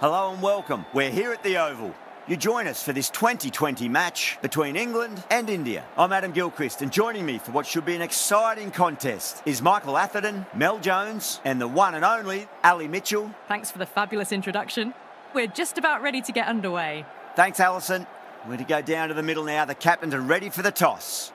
Hello and welcome. We're here at the Oval. You join us for this 2020 match between England and India. I'm Adam Gilchrist, and joining me for what should be an exciting contest is Michael Atherton, Mel Jones, and the one and only Ali Mitchell. Thanks for the fabulous introduction. We're just about ready to get underway. Thanks, Alison. We're to go down to the middle now. The captains are ready for the toss.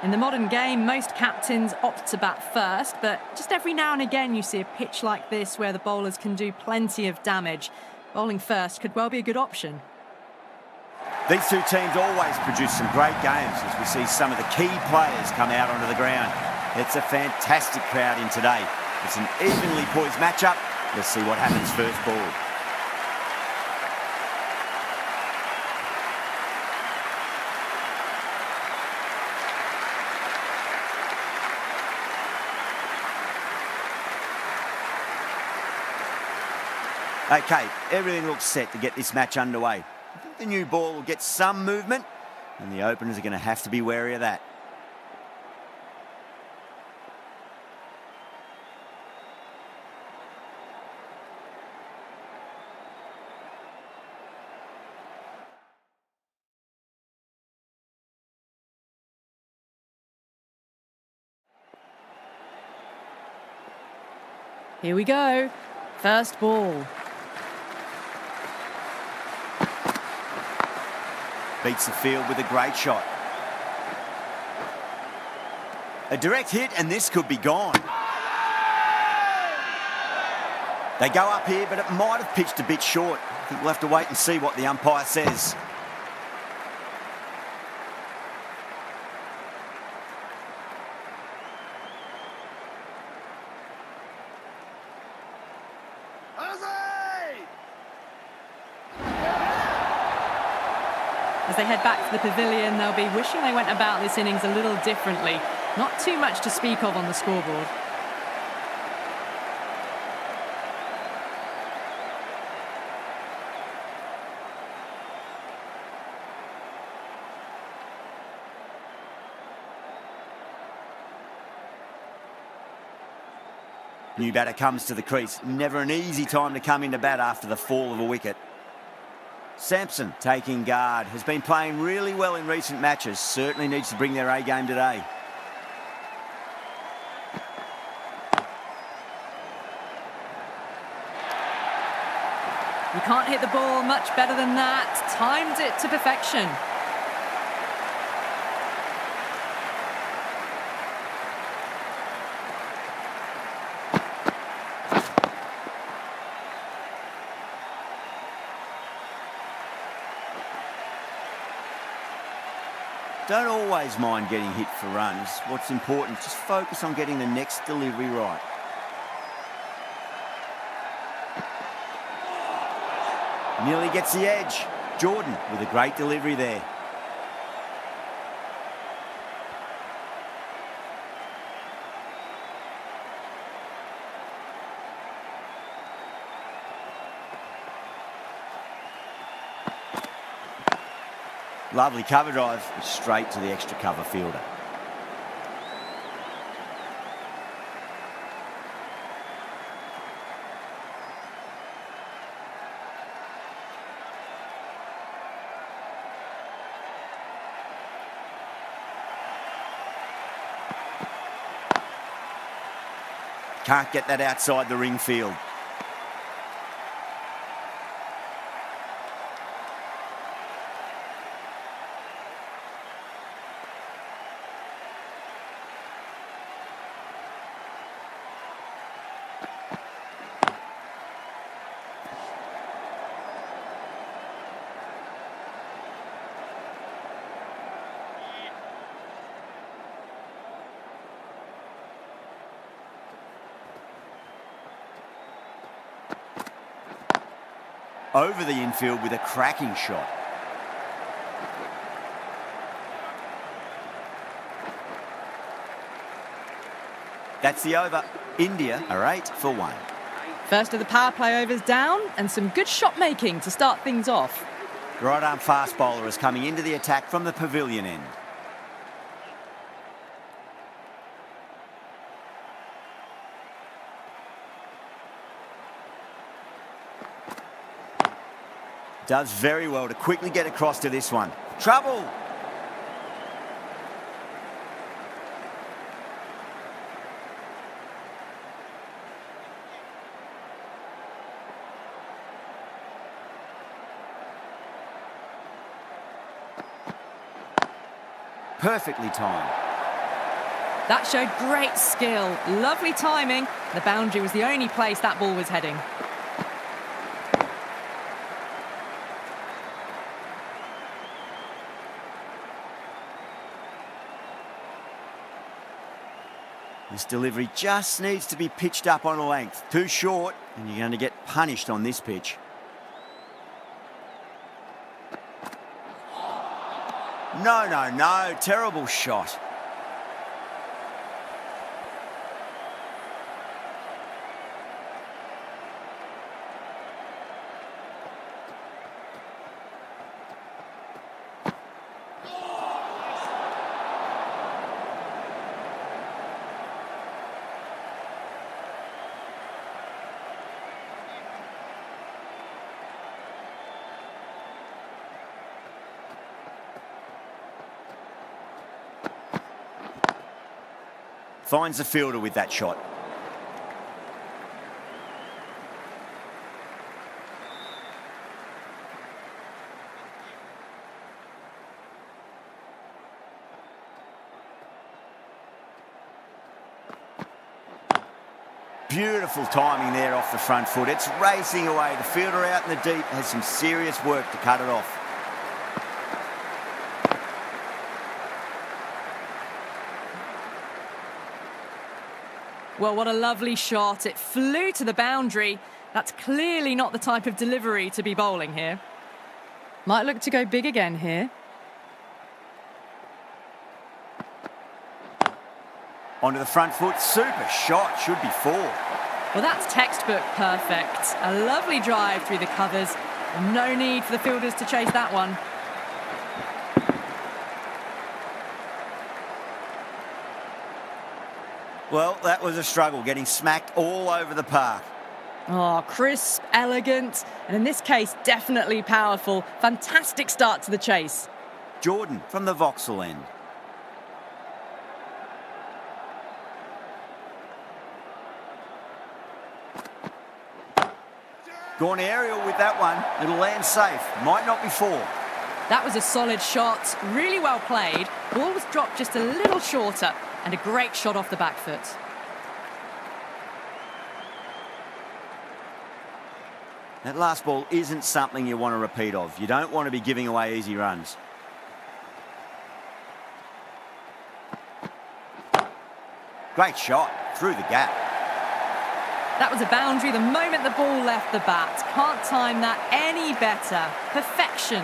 In the modern game, most captains opt to bat first, but just every now and again you see a pitch like this where the bowlers can do plenty of damage. Bowling first could well be a good option. These two teams always produce some great games as we see some of the key players come out onto the ground. It's a fantastic crowd in today. It's an evenly poised matchup. Let's see what happens first ball. Okay, everything looks set to get this match underway. I think the new ball will get some movement, and the openers are going to have to be wary of that. Here we go. First ball. Beats the field with a great shot. A direct hit, and this could be gone. They go up here, but it might have pitched a bit short. I think we'll have to wait and see what the umpire says. As they head back to the pavilion, they'll be wishing they went about this innings a little differently. Not too much to speak of on the scoreboard. New batter comes to the crease. Never an easy time to come into bat after the fall of a wicket. Sampson taking guard, has been playing really well in recent matches, certainly needs to bring their A game today. You can't hit the ball much better than that. Timed it to perfection. Don't always mind getting hit for runs. What's important, just focus on getting the next delivery right. Nearly gets the edge. Jordan with a great delivery there. Lovely cover drive, straight to the extra cover fielder. Can't get that outside the ring field. Over the infield with a cracking shot. That's the over. India are 8 for 1. First of the power play overs down, and some good shot making to start things off. Right arm fast bowler is coming into the attack from the pavilion end. Does very well to quickly get across to this one. Trouble! Perfectly timed. That showed great skill. Lovely timing. The boundary was the only place that ball was heading. This delivery just needs to be pitched up on a length. Too short, and you're going to get punished on this pitch. No. Terrible shot. Finds the fielder with that shot. Beautiful timing there off the front foot. It's racing away. The fielder out in the deep has some serious work to cut it off. Well, what a lovely shot. It flew to the boundary. That's clearly not the type of delivery to be bowling here. Might look to go big again here. Onto the front foot. Super shot. Should be 4. Well, that's textbook perfect. A lovely drive through the covers. No need for the fielders to chase that one. Well, that was a struggle, getting smacked all over the park. Oh, crisp, elegant, and in this case, definitely powerful. Fantastic start to the chase. Jordan from the Vauxhall end. Gone aerial with that one. It'll land safe. Might not be 4. That was a solid shot. Really well played. Ball was dropped just a little shorter, and a great shot off the back foot. That last ball isn't something you want to repeat of. You don't want to be giving away easy runs. Great shot through the gap. That was a boundary the moment the ball left the bat. Can't time that any better. Perfection.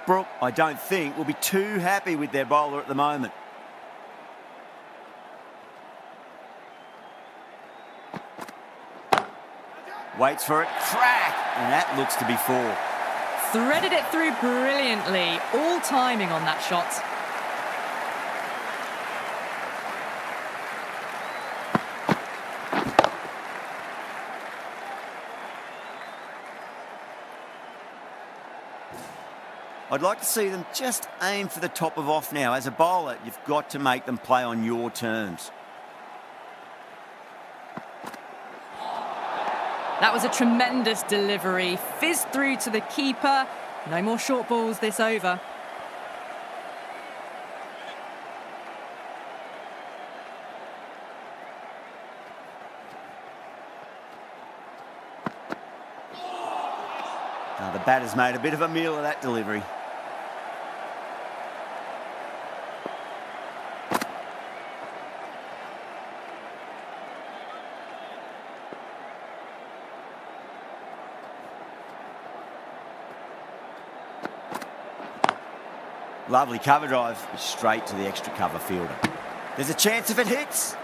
Brooke, I don't think, will be too happy with their bowler at the moment. Waits for it, crack, and that looks to be 4. Threaded it through brilliantly. All timing on that shot. I'd like to see them just aim for the top of off now. As a bowler, you've got to make them play on your terms. That was a tremendous delivery. Fizzed through to the keeper. No more short balls this over. Now the batter's made a bit of a meal of that delivery. Lovely cover drive, straight to the extra cover fielder. There's a chance if it hits.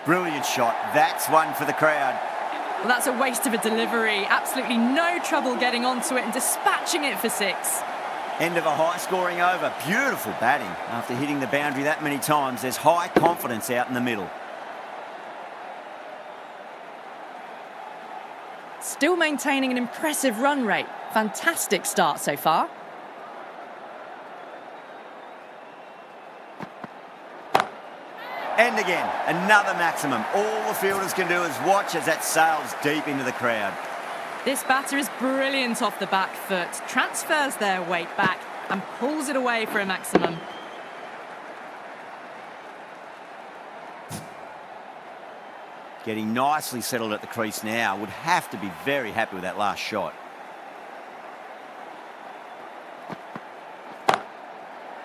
Brilliant shot. That's one for the crowd. Well, that's a waste of a delivery. Absolutely no trouble getting onto it and dispatching it for 6. End of a high-scoring over. Beautiful batting. After hitting the boundary that many times, there's high confidence out in the middle. Still maintaining an impressive run rate. Fantastic start so far. And again, another maximum. All the fielders can do is watch as that sails deep into the crowd. This batter is brilliant off the back foot, transfers their weight back and pulls it away for a maximum. Getting nicely settled at the crease now. Would have to be very happy with that last shot.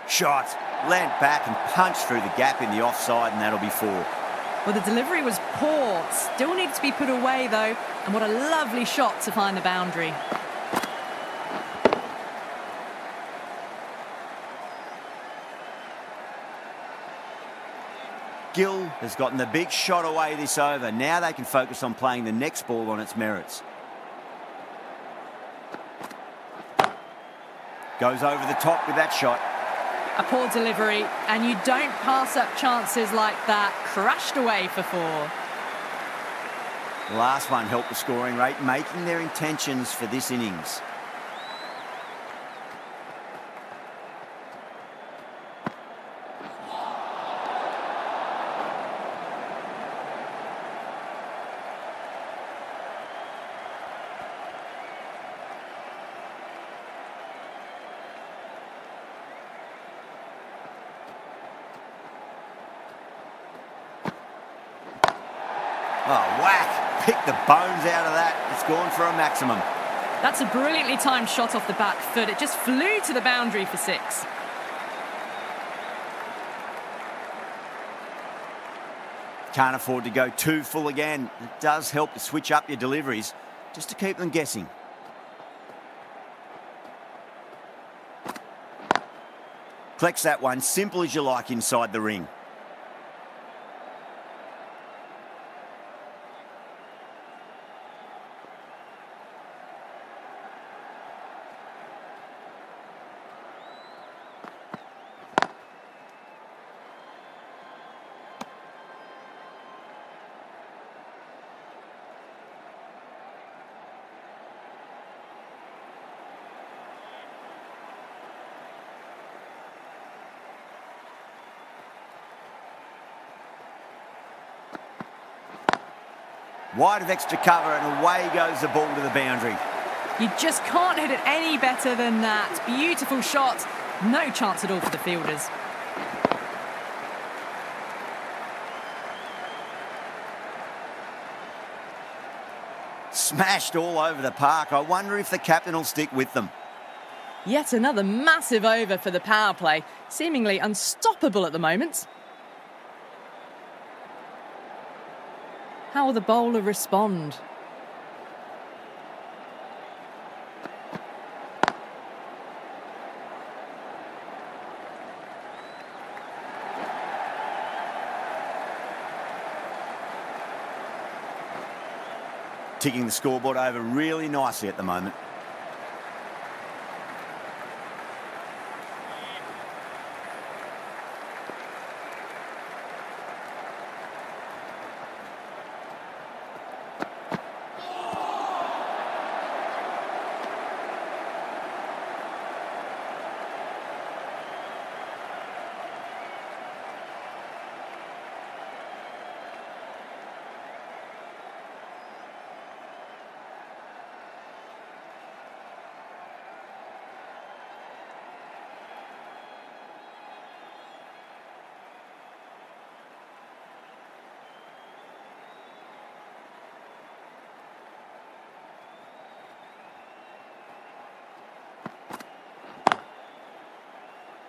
Shot. Leant back and punched through the gap in the offside, and that'll be 4. Well, the delivery was poor. Still needs to be put away, though. And what a lovely shot to find the boundary. Gill has gotten the big shot away this over. Now they can focus on playing the next ball on its merits. Goes over the top with that shot. A poor delivery, and you don't pass up chances like that. Crashed away for 4. The last one helped the scoring rate, making their intentions for this innings. Oh, whack! Pick the bones out of that. It's gone for a maximum. That's a brilliantly timed shot off the back foot. It just flew to the boundary for 6. Can't afford to go too full again. It does help to switch up your deliveries, just to keep them guessing. Collects that one, simple as you like inside the ring. Wide of extra cover, and away goes the ball to the boundary. You just can't hit it any better than that. Beautiful shot. No chance at all for the fielders. Smashed all over the park. I wonder if the captain will stick with them. Yet another massive over for the power play. Seemingly unstoppable at the moment. How will the bowler respond? Ticking the scoreboard over really nicely at the moment.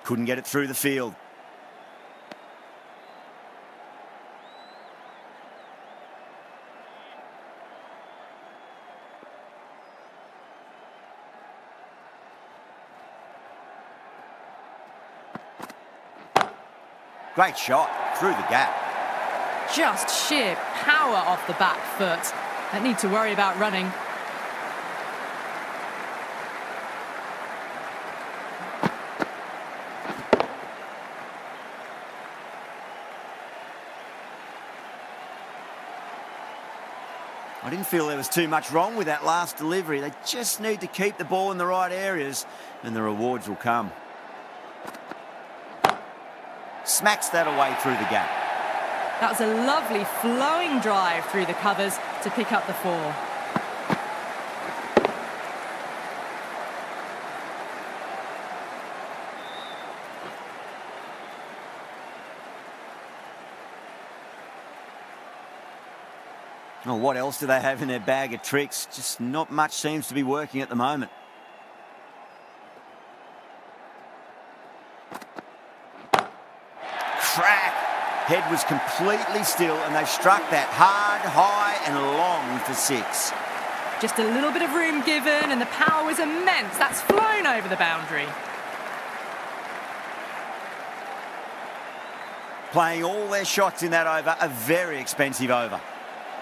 Couldn't get it through the field. Great shot through the gap. Just sheer power off the back foot. Don't need to worry about running. I didn't feel there was too much wrong with that last delivery. They just need to keep the ball in the right areas and the rewards will come. Smacks that away through the gap. That was a lovely flowing drive through the covers to pick up the 4. Oh, what else do they have in their bag of tricks? Just not much seems to be working at the moment. Crack! Head was completely still and they struck that hard, high and long for 6. Just a little bit of room given and the power was immense. That's flown over the boundary. Playing all their shots in that over, a very expensive over.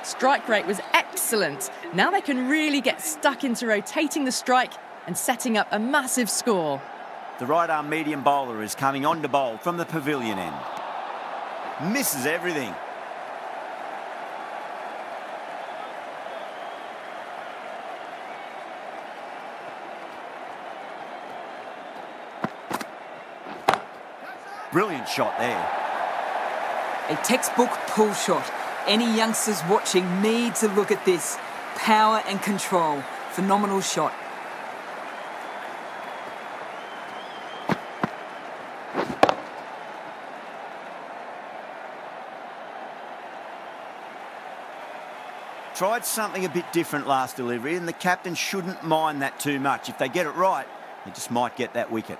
Strike rate was excellent. Now they can really get stuck into rotating the strike and setting up a massive score. The right arm medium bowler is coming on to bowl from the pavilion end. Misses everything. Brilliant shot there. A textbook pull shot. Any youngsters watching need to look at this. Power and control. Phenomenal shot. Tried something a bit different last delivery and the captain shouldn't mind that too much. If they get it right, they just might get that wicket.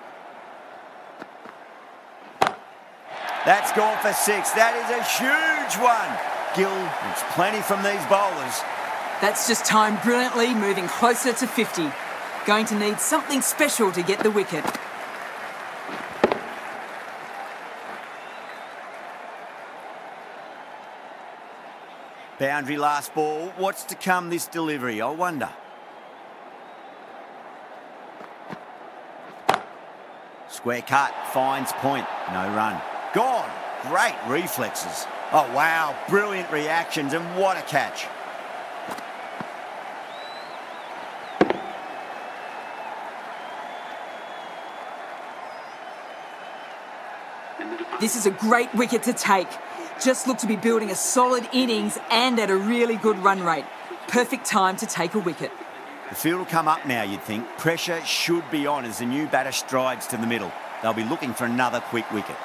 That's gone for 6. That is a huge one. Gill needs plenty from these bowlers. That's just timed brilliantly, moving closer to 50. Going to need something special to get the wicket. Boundary last ball. What's to come this delivery, I wonder. Square cut, finds point, no run. Gone. Great reflexes. Oh, wow. Brilliant reactions and what a catch. This is a great wicket to take. Just look to be building a solid innings and at a really good run rate. Perfect time to take a wicket. The field will come up now, you'd think. Pressure should be on as the new batter strides to the middle. They'll be looking for another quick wicket.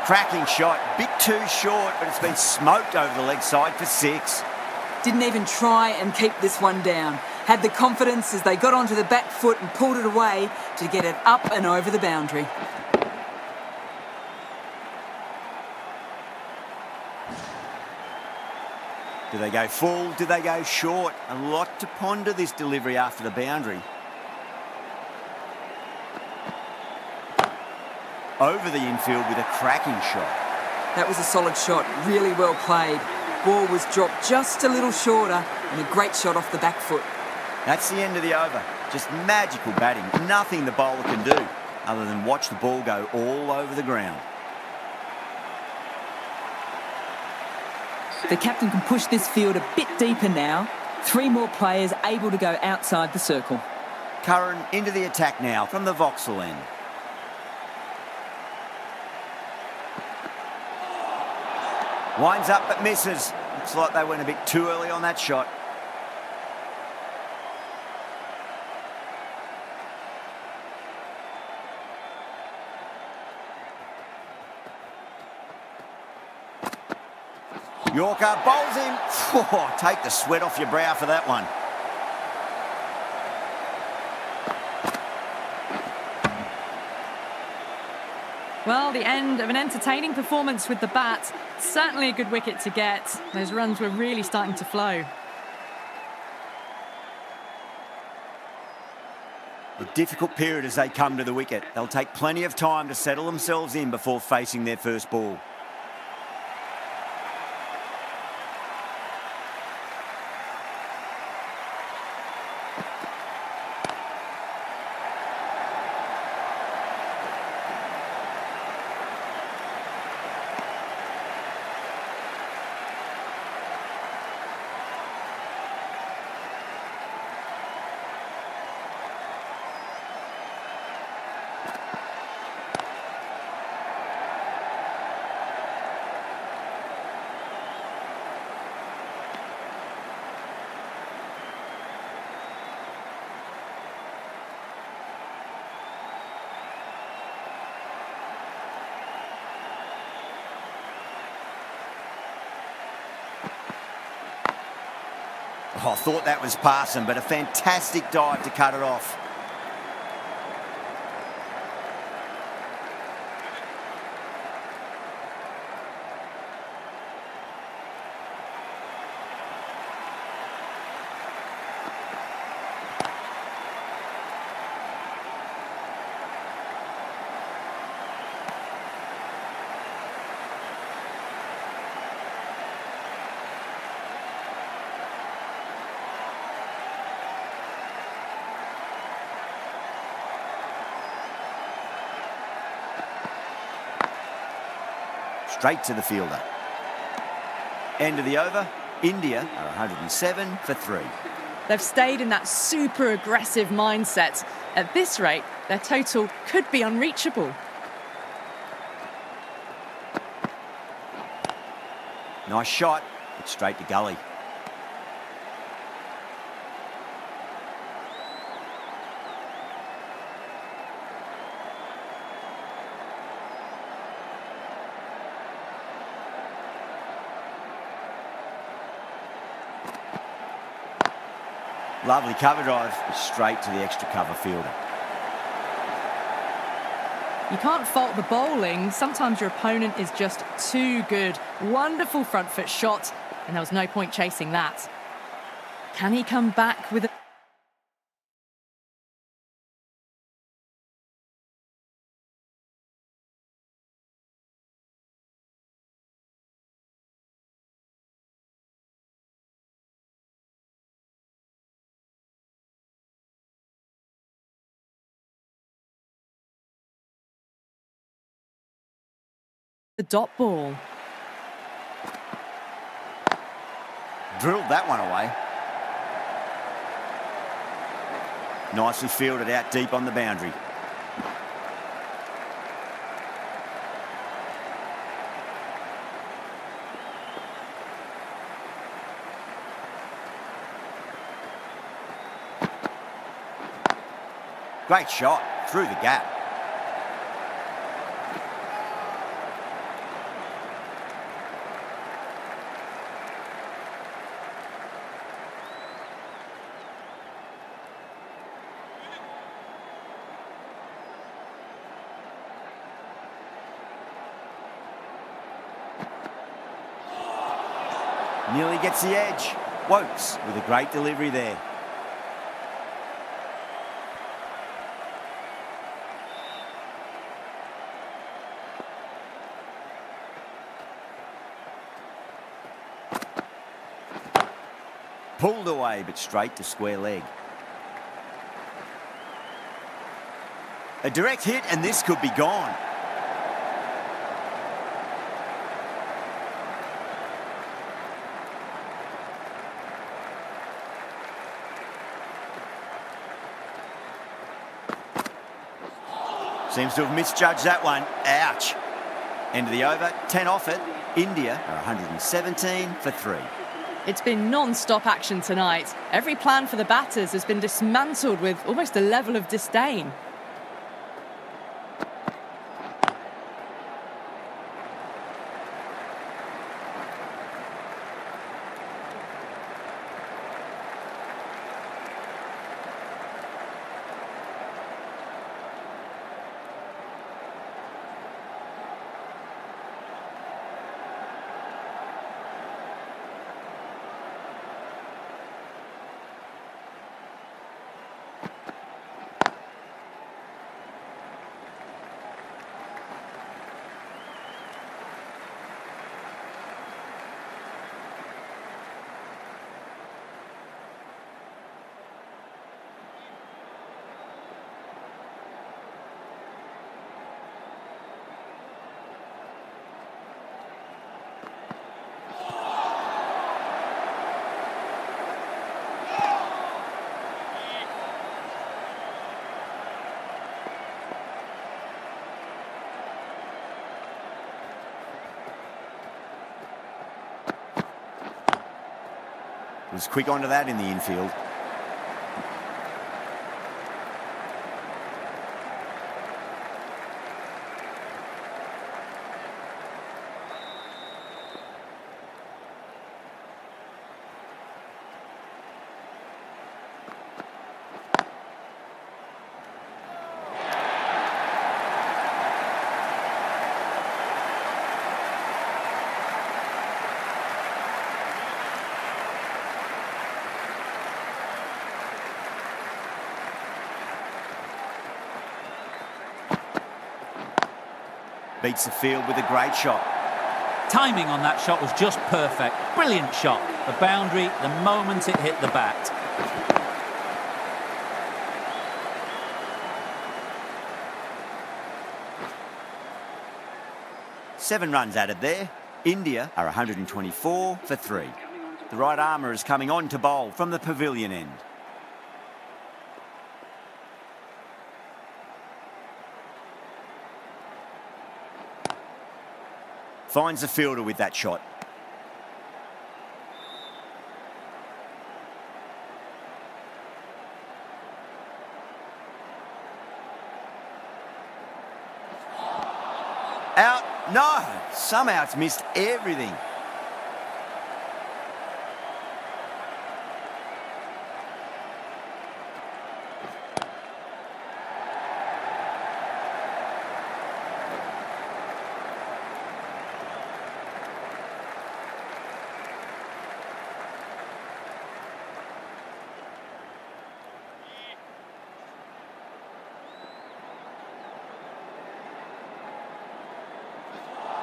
Cracking shot, bit too short, but it's been smoked over the leg side for 6. Didn't even try and keep this one down. Had the confidence as they got onto the back foot and pulled it away to get it up and over the boundary. Do they go full? Do they go short? A lot to ponder this delivery after the boundary. Over the infield with a cracking shot. That was a solid shot, really well played. Ball was dropped just a little shorter and a great shot off the back foot. That's the end of the over. Just magical batting. Nothing the bowler can do other than watch the ball go all over the ground. The captain can push this field a bit deeper now. 3 more players able to go outside the circle. Curran into the attack now from the Vauxhall end. Winds up but misses. Looks like they went a bit too early on that shot. Yorker bowls him. Oh, take the sweat off your brow for that one. Well, the end of an entertaining performance with the bat. Certainly a good wicket to get. Those runs were really starting to flow. A difficult period as they come to the wicket. They'll take plenty of time to settle themselves in before facing their first ball. Oh, I thought that was passing, but a fantastic dive to cut it off. Straight to the fielder. End of the over. India are 107 for 3. They've stayed in that super aggressive mindset. At this rate, their total could be unreachable. Nice shot, but straight to gully. Lovely cover drive, but straight to the extra cover fielder. You can't fault the bowling. Sometimes your opponent is just too good. Wonderful front foot shot, and there was no point chasing that. Can he come back with a... the dot ball? Drilled that one away. Nicely fielded out deep on the boundary. Great shot through the gap. Nearly gets the edge. Wokes with a great delivery there. Pulled away, but straight to square leg. A direct hit, and this could be gone. Seems to have misjudged that one. Ouch. End of the over, 10 off it. India are 117 for 3. It's been non-stop action tonight. Every plan for the batters has been dismantled with almost a level of disdain. Was quick onto that in the infield. Beats the field with a great shot. Timing on that shot was just perfect. Brilliant shot. The boundary, the moment it hit the bat. Seven runs added there. India are 124 for 3. The right armour is coming on to bowl from the pavilion end. Finds the fielder with that shot. Out. No. Somehow it's missed everything.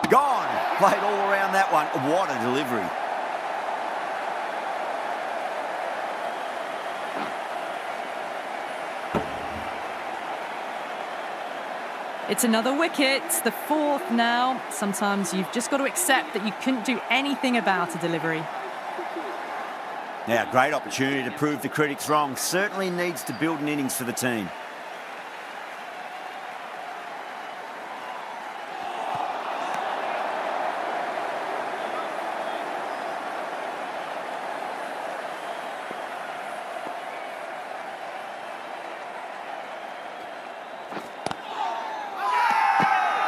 Gone. Played all around that one. What a delivery. It's another wicket, the 4th now. Sometimes you've just got to accept that you couldn't do anything about a delivery. Now, great opportunity to prove the critics wrong. Certainly needs to build an innings for the team.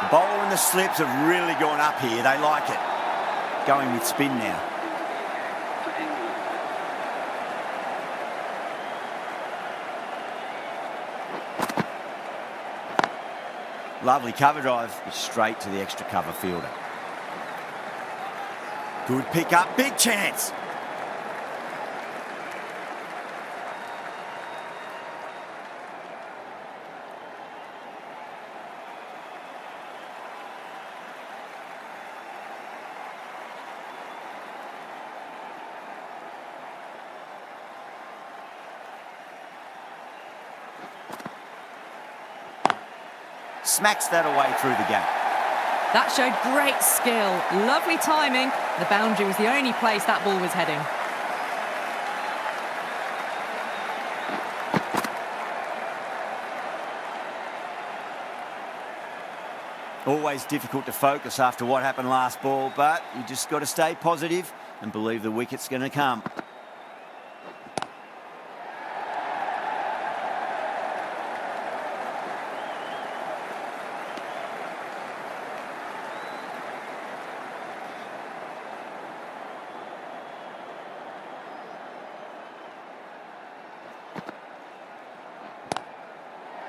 The bowler and the slips have really gone up here. They like it. Going with spin now. Lovely cover drive, straight to the extra cover fielder. Good pick up, big chance. Smacks that away through the gap. That showed great skill, lovely timing. The boundary was the only place that ball was heading. Always difficult to focus after what happened last ball, but you just got to stay positive and believe the wicket's going to come.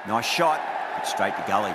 Nice shot, but straight to gully.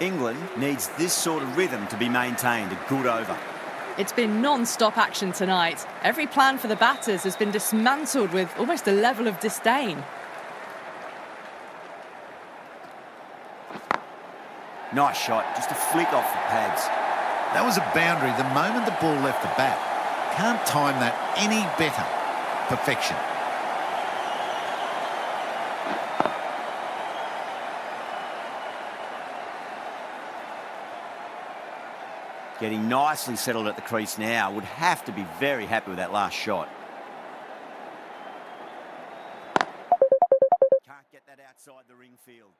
England needs this sort of rhythm to be maintained. A good over. It's been non-stop action tonight. Every plan for the batters has been dismantled with almost a level of disdain. Nice shot, just a flick off the pads. That was a boundary the moment the ball left the bat. Can't time that any better. Perfection. Getting nicely settled at the crease now. Would have to be very happy with that last shot. Can't get that outside the ring field.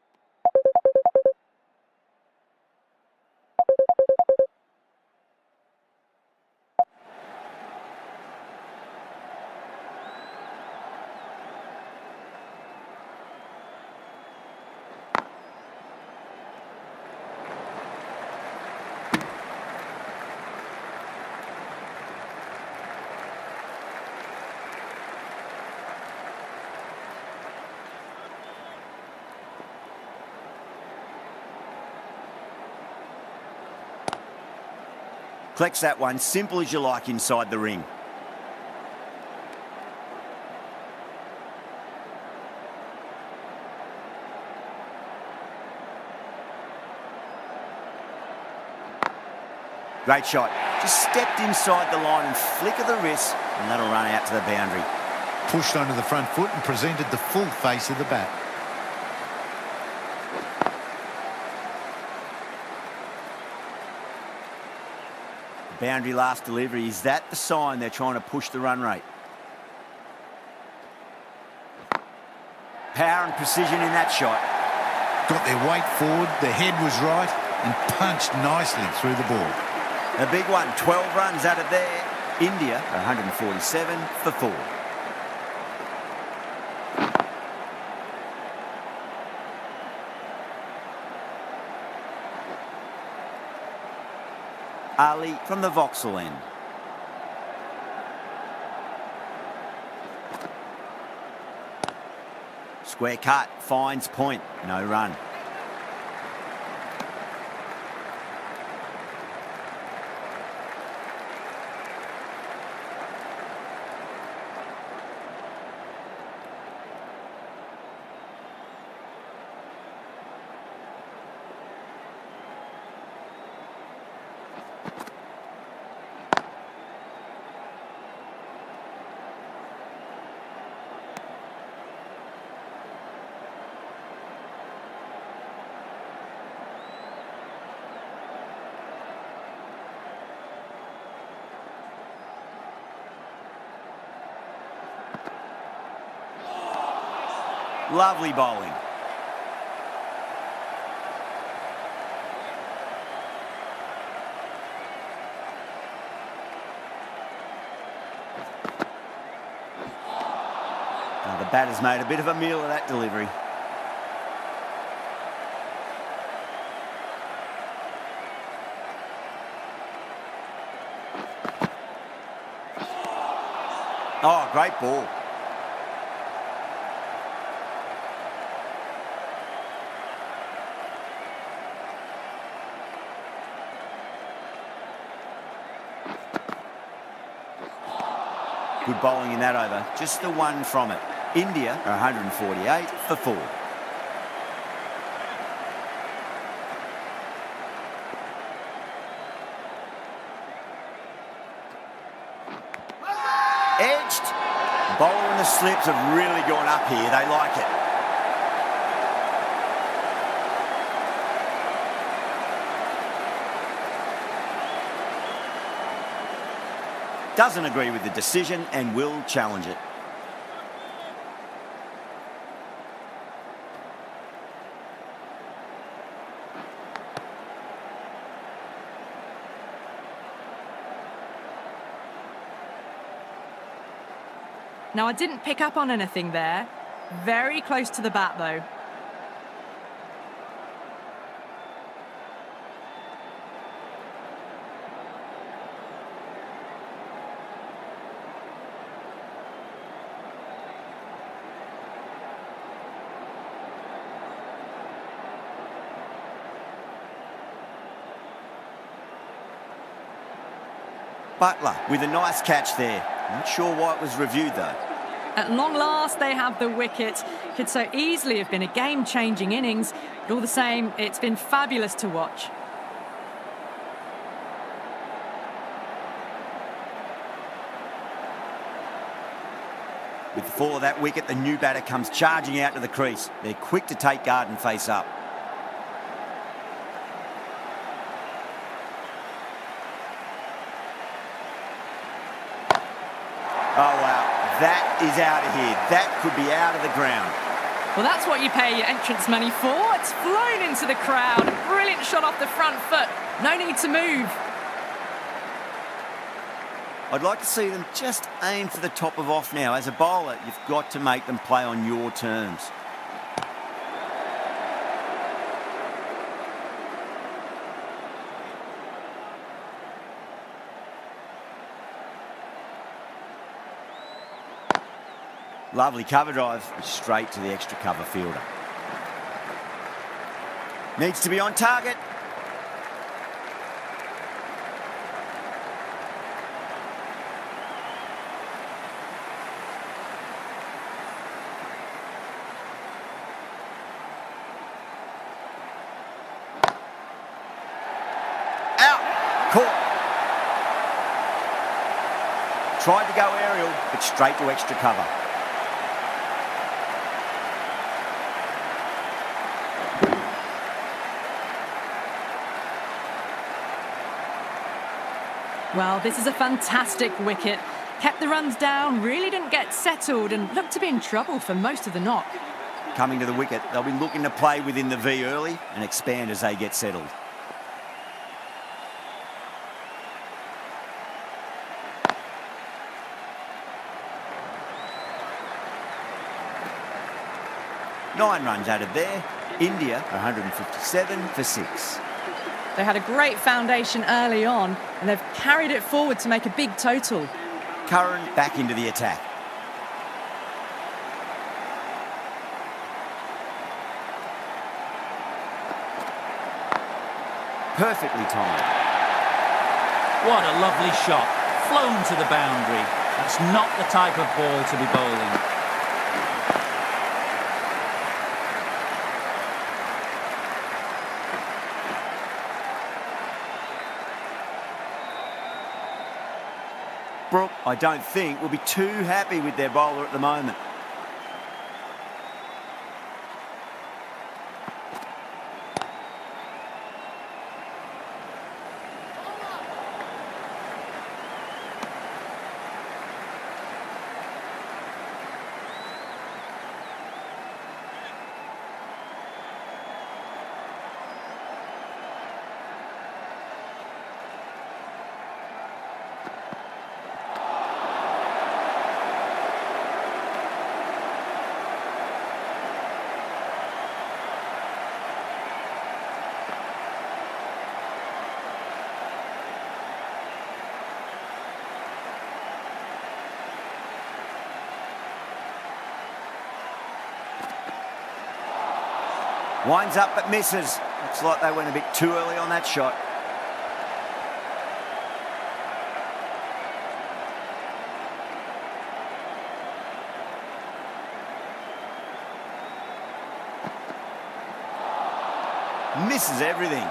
Collects that one, simple as you like, inside the ring. Great shot. Just stepped inside the line and flick of the wrist, and that'll run out to the boundary. Pushed onto the front foot and presented the full face of the bat. Boundary last delivery. Is that the sign they're trying to push the run rate? Power and precision in that shot. Got their weight forward, the head was right, and punched nicely through the ball. A big one, 12 runs out of there. India, 147 for 4. Ali from the Vauxhall end. Square cut, finds point, no run. Lovely bowling. Now the batter's made a bit of a meal of that delivery. Oh, great ball. Good bowling in that over. Just the one from it. India are 148 for 4. Edged. The bowler and the slips have really gone up here. They like it. Doesn't agree with the decision and will challenge it. Now, I didn't pick up on anything there. Very close to the bat, though. Butler with a nice catch there. Not sure why it was reviewed though. At long last, they have the wicket. Could so easily have been a game-changing innings, but all the same, it's been fabulous to watch. With the fall of that wicket, the new batter comes charging out to the crease. They're quick to take guard and face up. Oh, wow. That is out of here. That could be out of the ground. Well, that's what you pay your entrance money for. It's flown into the crowd. Brilliant shot off the front foot. No need to move. I'd like to see them just aim for the top of off now. As a bowler, you've got to make them play on your terms. Lovely cover drive, straight to the extra cover fielder. Needs to be on target. Out. Caught. Tried to go aerial, but straight to extra cover. Well, this is a fantastic wicket. Kept the runs down, really didn't get settled and looked to be in trouble for most of the knock. Coming to the wicket, they'll be looking to play within the V early and expand as they get settled. Nine runs added there. India 157 for 6. They had a great foundation early on and they've carried it forward to make a big total. Curran back into the attack. Perfectly timed. What a lovely shot. Flown to the boundary. That's not the type of ball to be bowling. Brooke, I don't think, will be too happy with their bowler at the moment. Winds up but misses. Looks like they went a bit too early on that shot. Misses everything.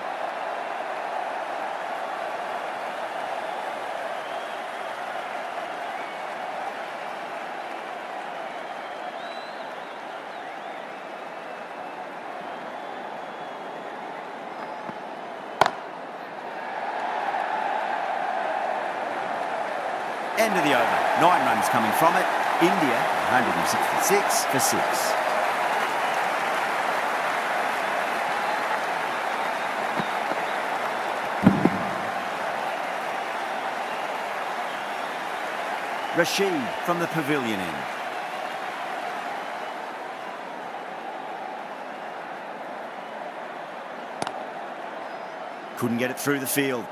End of the over. 9 runs coming from it. India 166 for 6. Rashid from the pavilion end. Couldn't get it through the field.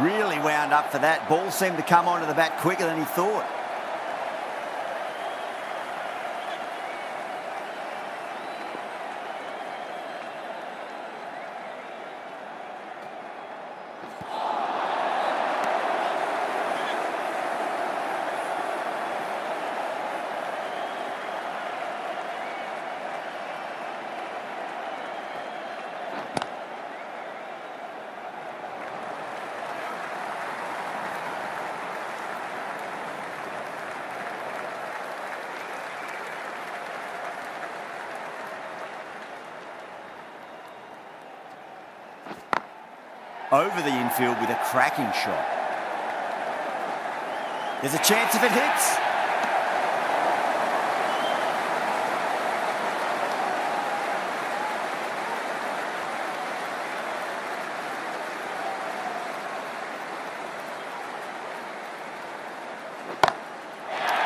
Really wound up for that. Ball seemed to come onto the bat quicker than he thought. Over the infield with a cracking shot. There's a chance if it hits.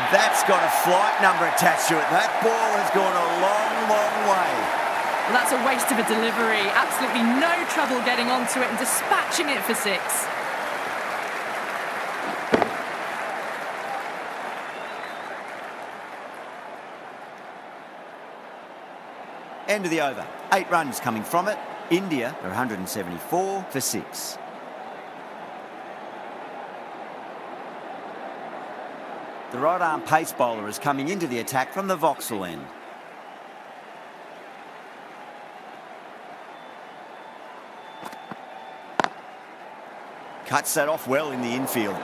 That's got a flight number attached to it. That ball has gone a long, long way. Well, that's a waste of a delivery. Absolutely no trouble getting onto it and dispatching it for 6. End of the over. 8 runs coming from it. India are 174 for 6. The right-arm pace bowler is coming into the attack from the Vauxhall end. Cuts that off well in the infield.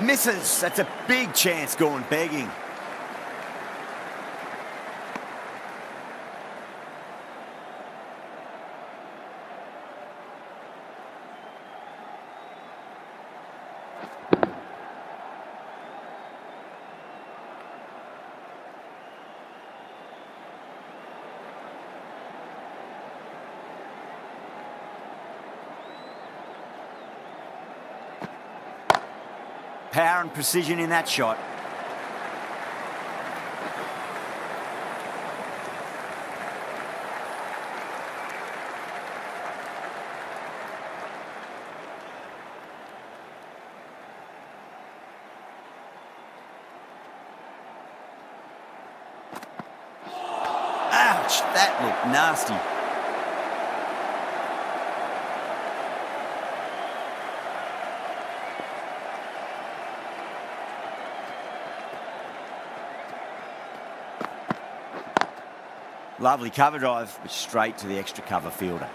Misses. That's a big chance gone begging. Power and precision in that shot. Ouch, that looked nasty. Lovely cover drive, but straight to the extra cover fielder.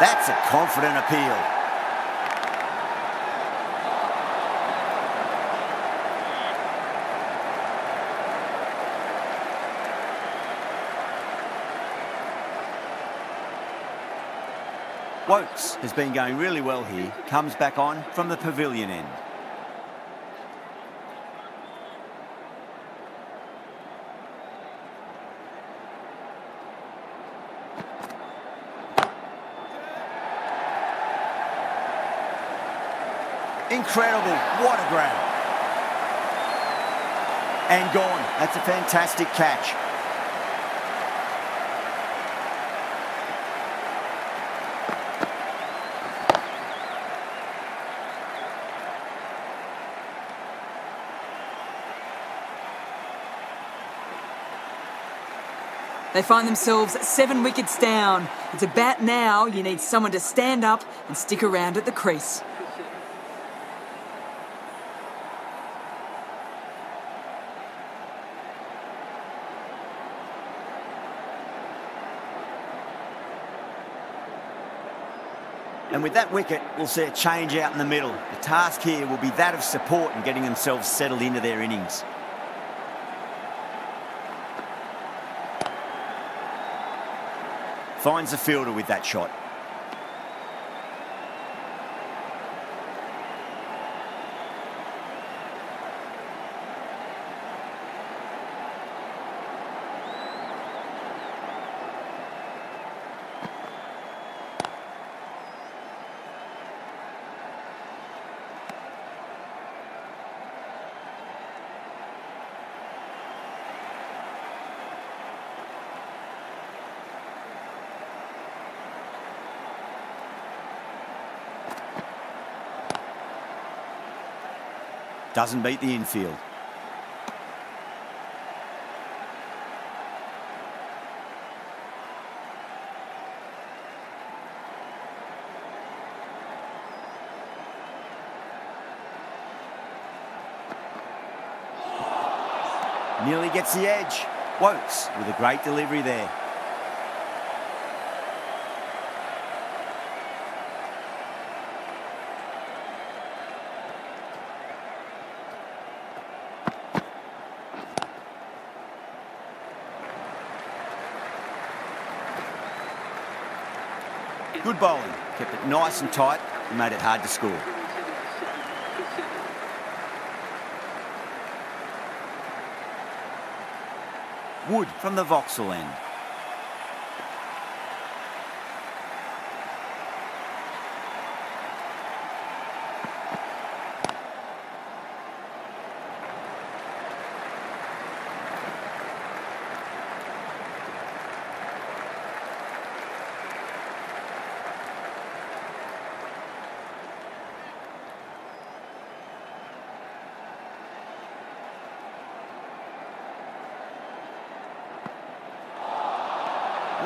That's a confident appeal. Wokes has been going really well here. Comes back on from the pavilion end. Incredible, what a grab. And gone, that's a fantastic catch. They find themselves 7 wickets down. It's a bat now. You need someone to stand up and stick around at the crease. And with that wicket, we'll see a change out in the middle. The task here will be that of support and getting themselves settled into their innings. Finds the fielder with that shot. Doesn't beat the infield. Nearly gets the edge. Wokes with a great delivery there. Good bowling, kept it nice and tight and made it hard to score. Wood from the Vauxhall end.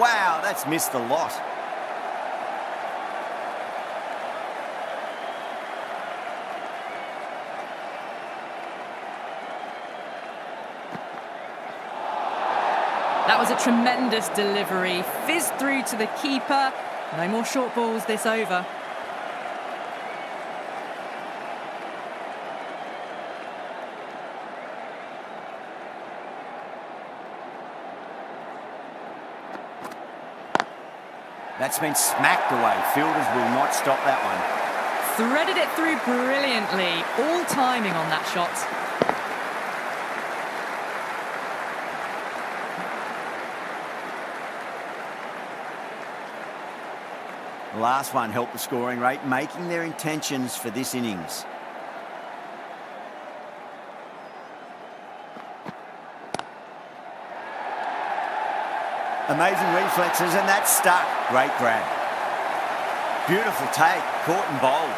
Wow, that's missed a lot. That was a tremendous delivery. Fizzed through to the keeper. No more short balls this over. That's been smacked away. Fielders will not stop that one. Threaded it through brilliantly. All timing on that shot. The last one helped the scoring rate, making their intentions for this innings. Amazing reflexes, and that's stuck. Great grab. Beautiful take, caught and bowled.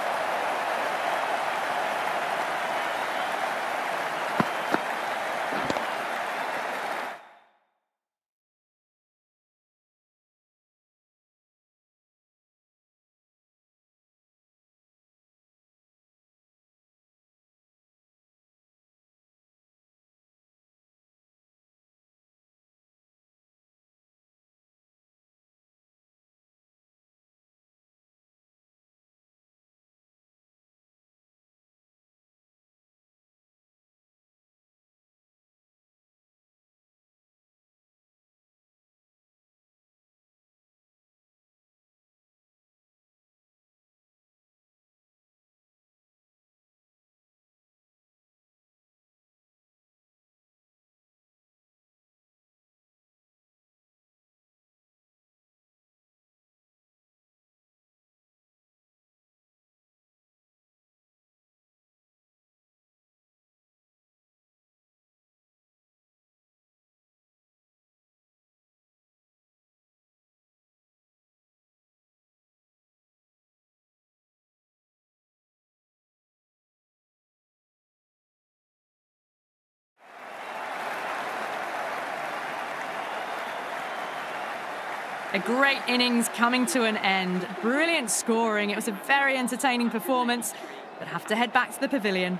A great innings coming to an end. Brilliant scoring. It was a very entertaining performance, but have to head back to the pavilion.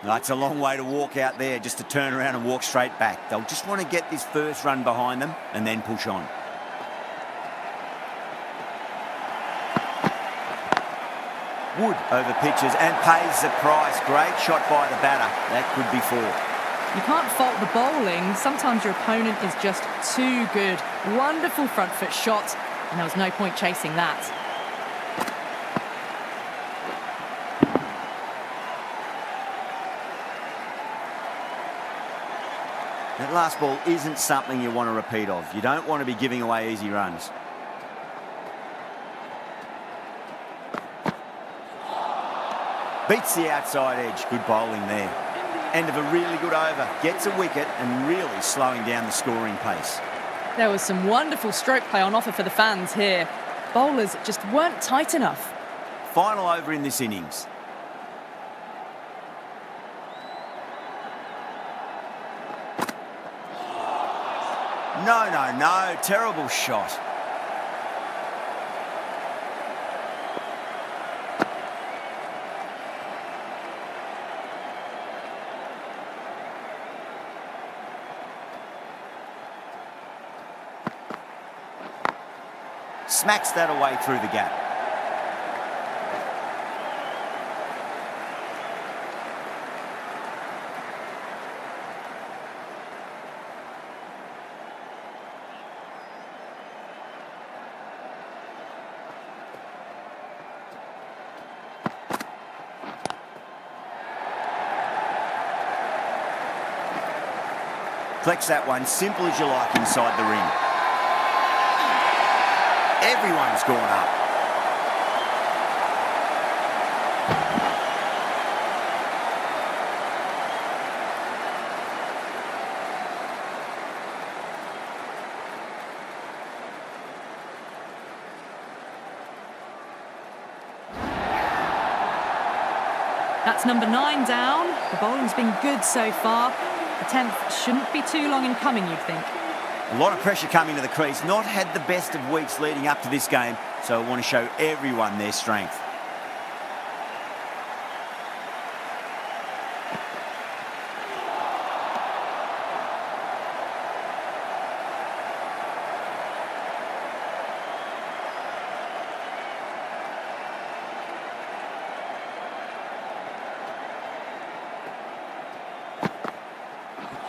It's a long way to walk out there just to turn around and walk straight back. They'll just want to get this first run behind them and then push on. Wood over pitches and pays the price. Great shot by the batter. That could be 4. You can't fault the bowling. Sometimes your opponent is just too good. Wonderful front foot shot, and there was no point chasing that. That last ball isn't something you want to repeat of. You don't want to be giving away easy runs. Beats the outside edge. Good bowling there. End of a really good over. Gets a wicket and really slowing down the scoring pace. There was some wonderful stroke play on offer for the fans here. Bowlers just weren't tight enough. Final over in this innings. No. Terrible shot. Smacks that away through the gap. Collects that one, simple as you like, inside the ring. Everyone's gone up. That's number 9 down. The bowling's been good so far. The 10th shouldn't be too long in coming, you'd think. A lot of pressure coming to the crease. Not had the best of weeks leading up to this game, so I want to show everyone their strength.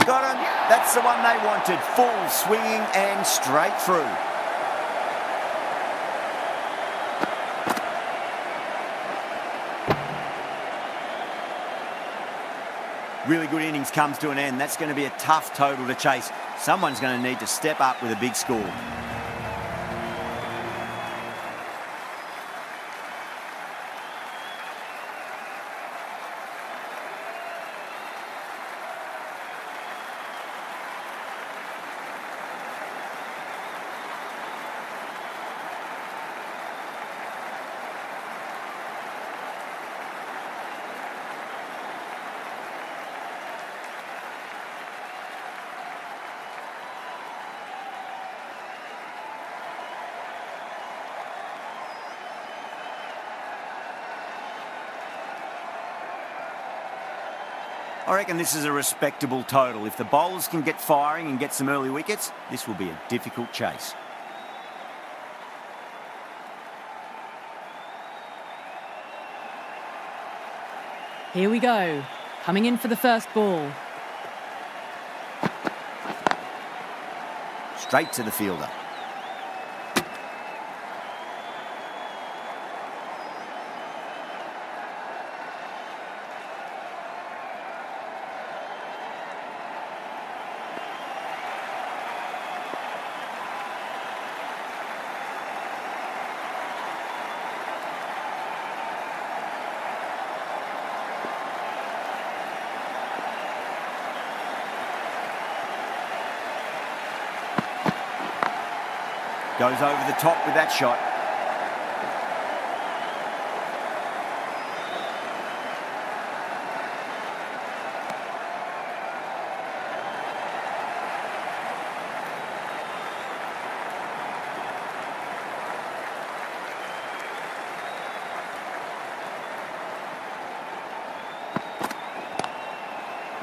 Got him. That's the one they wanted. Full swinging and straight through. Really good innings comes to an end. That's going to be a tough total to chase. Someone's going to need to step up with a big score. I reckon this is a respectable total. If the bowlers can get firing and get some early wickets, this will be a difficult chase. Here we go. Coming in for the first ball. Straight to the fielder. Goes over the top with that shot.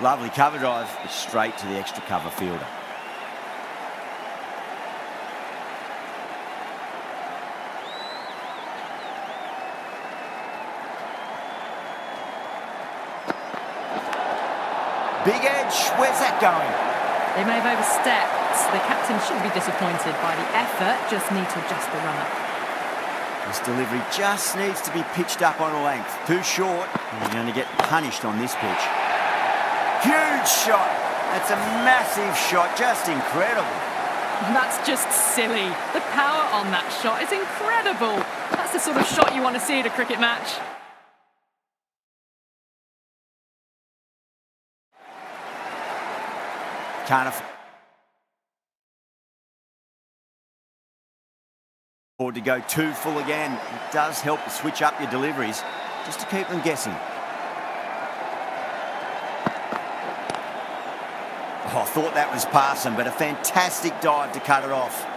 Lovely cover drive, straight to the extra cover fielder. Big edge. Where's that going? They may have overstepped. The captain shouldn't be disappointed by the effort, just need to adjust the run-up. This delivery just needs to be pitched up on a length. Too short, and you're going to get punished on this pitch. Huge shot. That's a massive shot, just incredible. That's just silly. The power on that shot is incredible. That's the sort of shot you want to see at a cricket match. Can't afford to go too full again. It does help to switch up your deliveries, just to keep them guessing. Oh, I thought that was passing, but a fantastic dive to cut it off.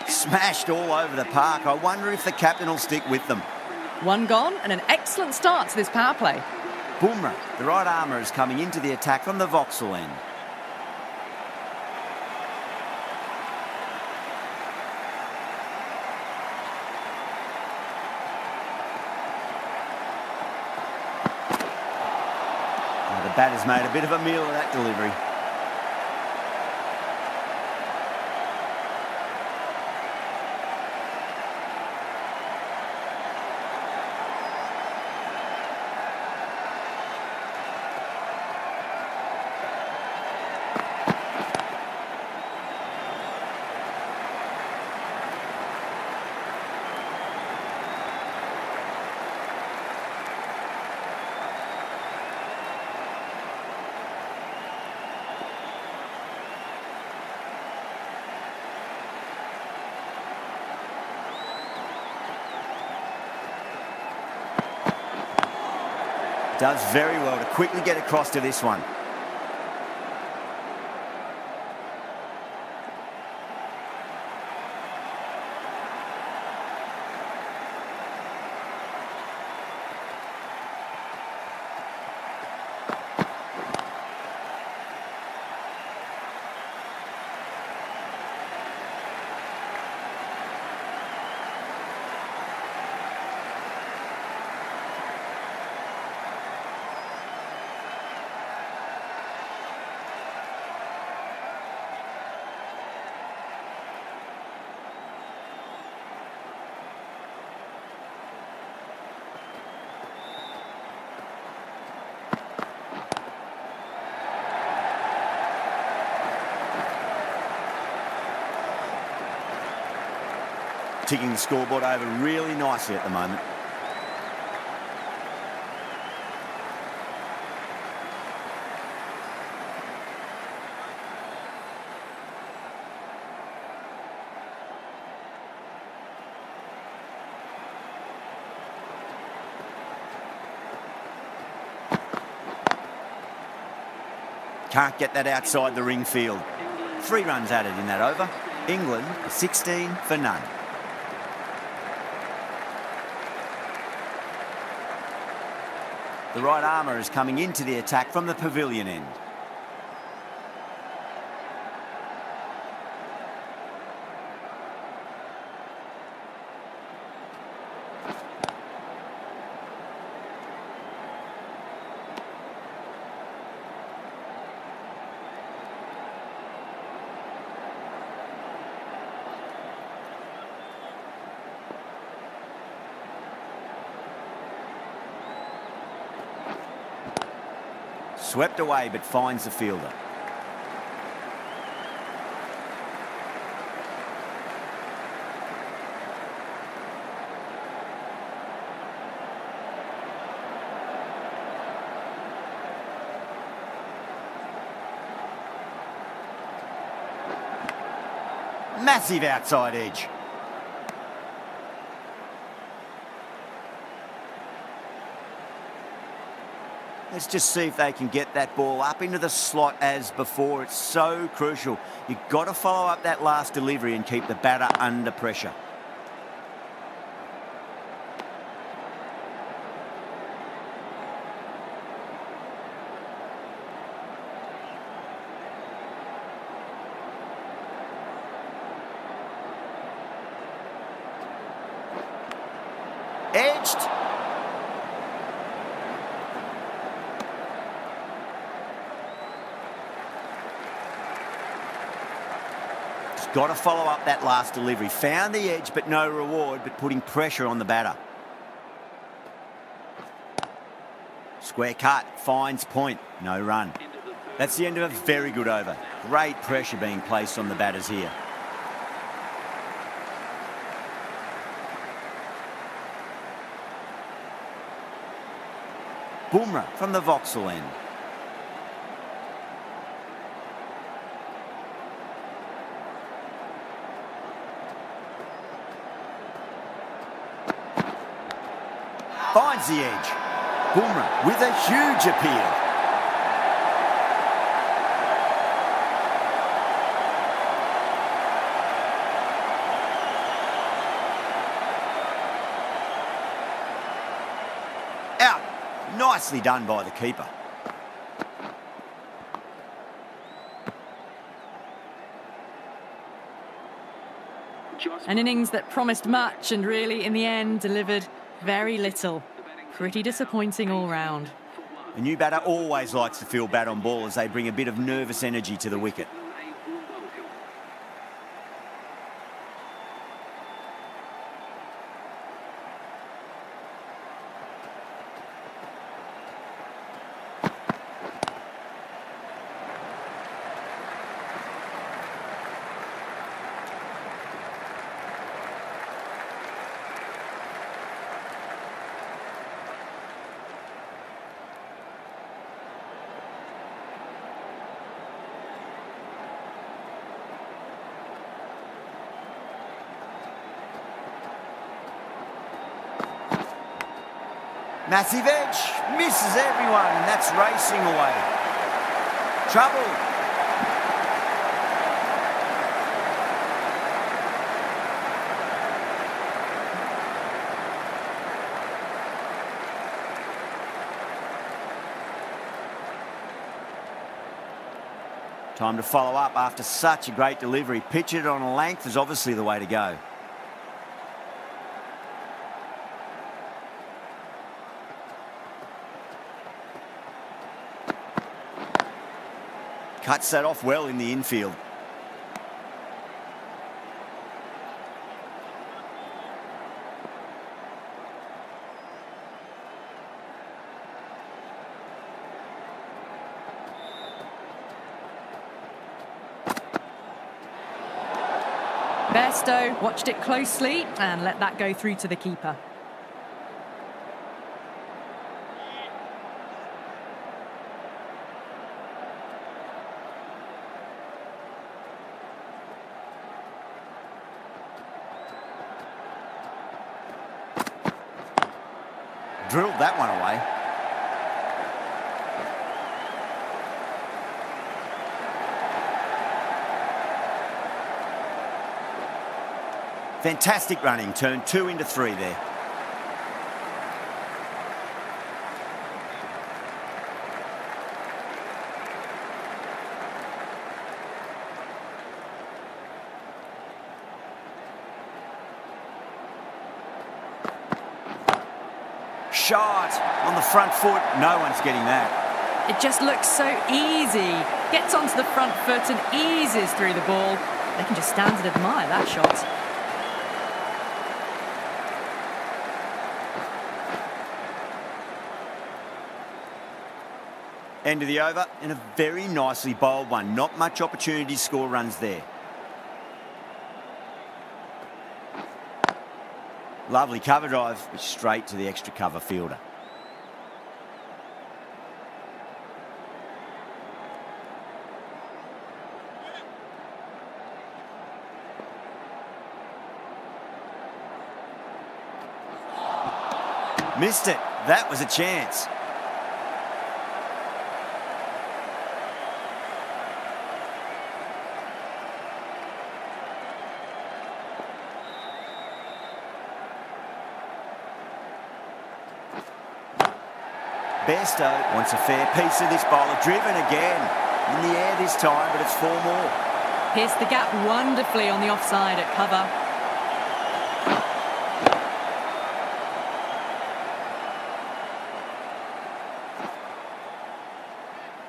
Smashed all over the park. I wonder if the captain will stick with them. One gone and an excellent start to this power play. Bumrah, the right armour, is coming into the attack from the Vauxhall end. Now the batter's made a bit of a meal of that delivery. Does very well to quickly get across to this one. Ticking the scoreboard over really nicely at the moment. Can't get that outside the ring field. 3 runs added in that over. England 16 for none. The right armour is coming into the attack from the pavilion end. Swept away, but finds the fielder. Massive outside edge. Let's just see if they can get that ball up into the slot as before. It's so crucial. You've got to follow up that last delivery and keep the batter under pressure. Just got to follow up that last delivery. Found the edge, but no reward, but putting pressure on the batter. Square cut, finds point, no run. That's the end of a very good over. Great pressure being placed on the batters here. Bumrah from the Vauxhall end. Finds the edge. Bumrah with a huge appeal. Out. Nicely done by the keeper. An innings that promised much and really, in the end, delivered very little. Pretty disappointing all round. A new batter always likes to feel bat on ball as they bring a bit of nervous energy to the wicket. Massive edge, misses everyone, and that's racing away. Trouble. Time to follow up after such a great delivery. Pitch it on a length is obviously the way to go. Cuts that off well in the infield. Bairstow watched it closely and let that go through to the keeper. Drilled that one away. Fantastic running, turned 2 into 3 there. Shot on the front foot, no one's getting that. It just looks so easy. Gets onto the front foot and eases through the ball. They can just stand and admire that shot. End of the over, and a very nicely bowled one. Not much opportunity to score runs there. Lovely cover drive, but straight to the extra cover fielder. Missed it. That was a chance. Bairstow wants a fair piece of this bowler. Driven again. In the air this time, but it's 4 more. Pierced the gap wonderfully on the offside at cover.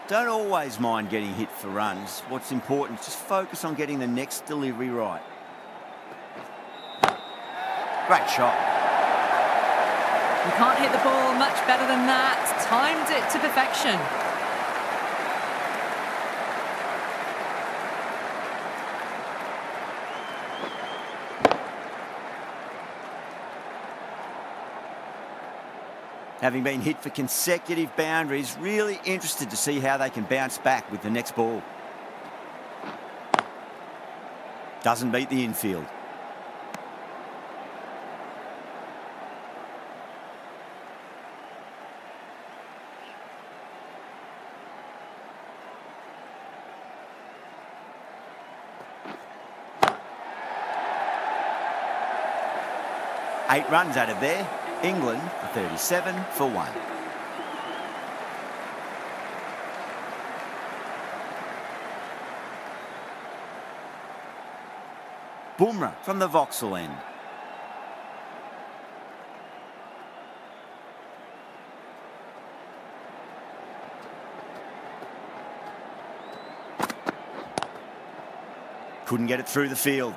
Don't always mind getting hit for runs. What's important is just focus on getting the next delivery right. Great shot. You can't hit the ball much better than that. Timed it to perfection. Having been hit for consecutive boundaries, really interested to see how they can bounce back with the next ball. Doesn't beat the infield. Eight runs out of there. England are 37 for 1. Bumrah from the Vauxhall end. Couldn't get it through the field.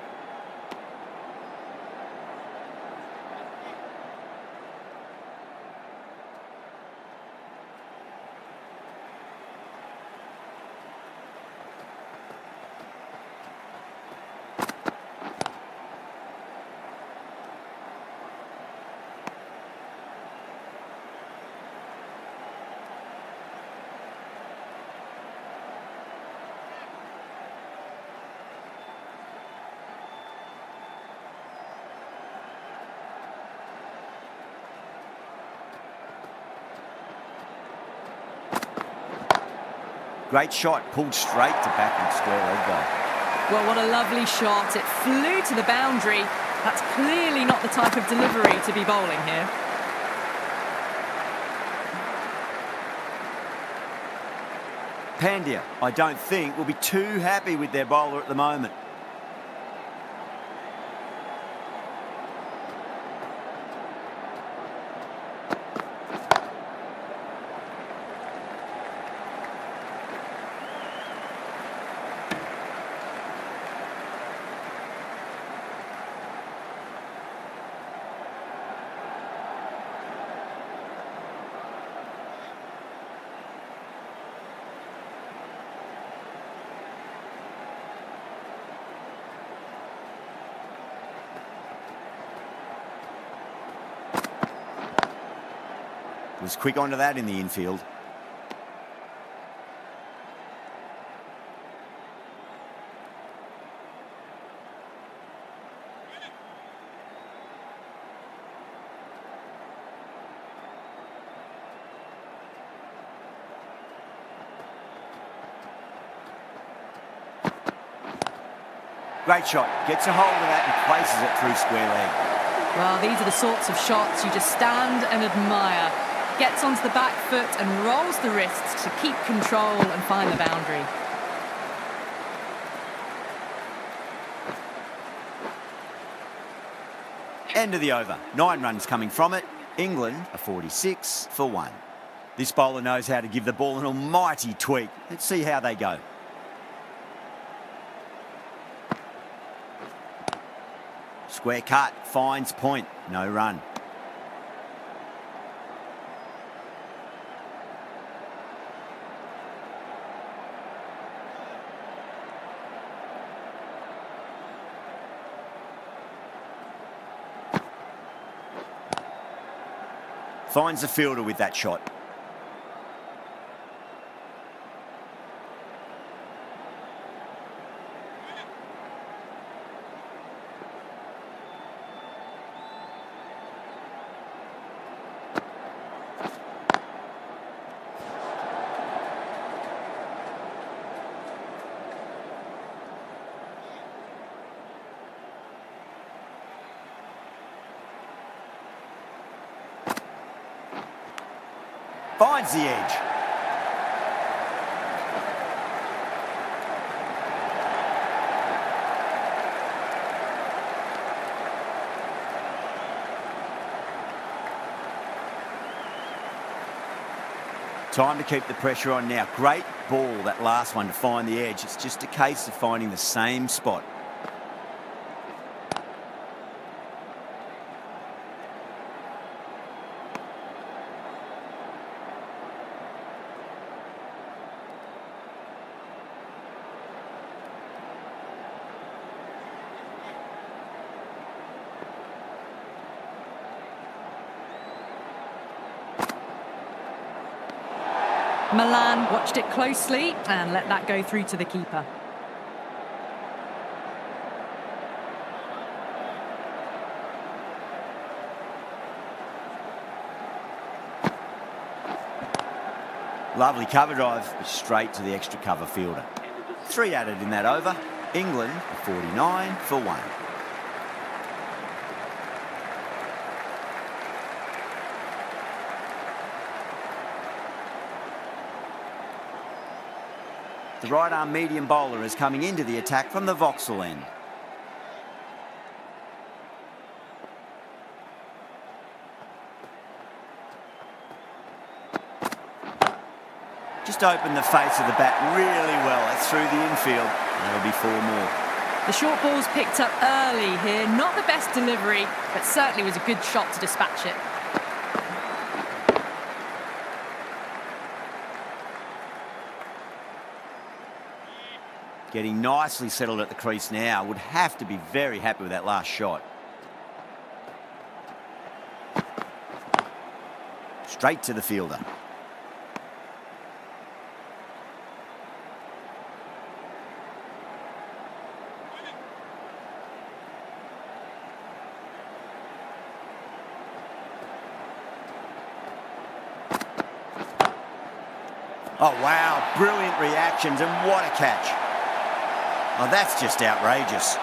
Great shot, pulled straight to backward square leg goal. Well, what a lovely shot. It flew to the boundary. That's clearly not the type of delivery to be bowling here. Pandya, I don't think, will be too happy with their bowler at the moment. Was quick onto that in the infield. Great shot. Gets a hold of that and places it through square leg. Well, these are the sorts of shots you just stand and admire. Gets onto the back foot and rolls the wrists to keep control and find the boundary. End of the over. 9 runs coming from it. England are 46 for 1. This bowler knows how to give the ball an almighty tweak. Let's see how they go. Square cut, finds point, no run. Finds the fielder with that shot. Finds the edge. Time to keep the pressure on now. Great ball, that last one, to find the edge. It's just a case of finding the same spot. Milan watched it closely and let that go through to the keeper. Lovely cover drive, but straight to the extra cover fielder. 3 added in that over. England 49 for 1. The right-arm medium bowler is coming into the attack from the Vauxhall end. Just opened the face of the bat really well. That's through the infield. That'll be 4 more. The short ball's picked up early here. Not the best delivery, but certainly was a good shot to dispatch it. Getting nicely settled at the crease now. Would have to be very happy with that last shot. Straight to the fielder. Oh, wow. Brilliant reactions, and what a catch. Oh, that's just outrageous.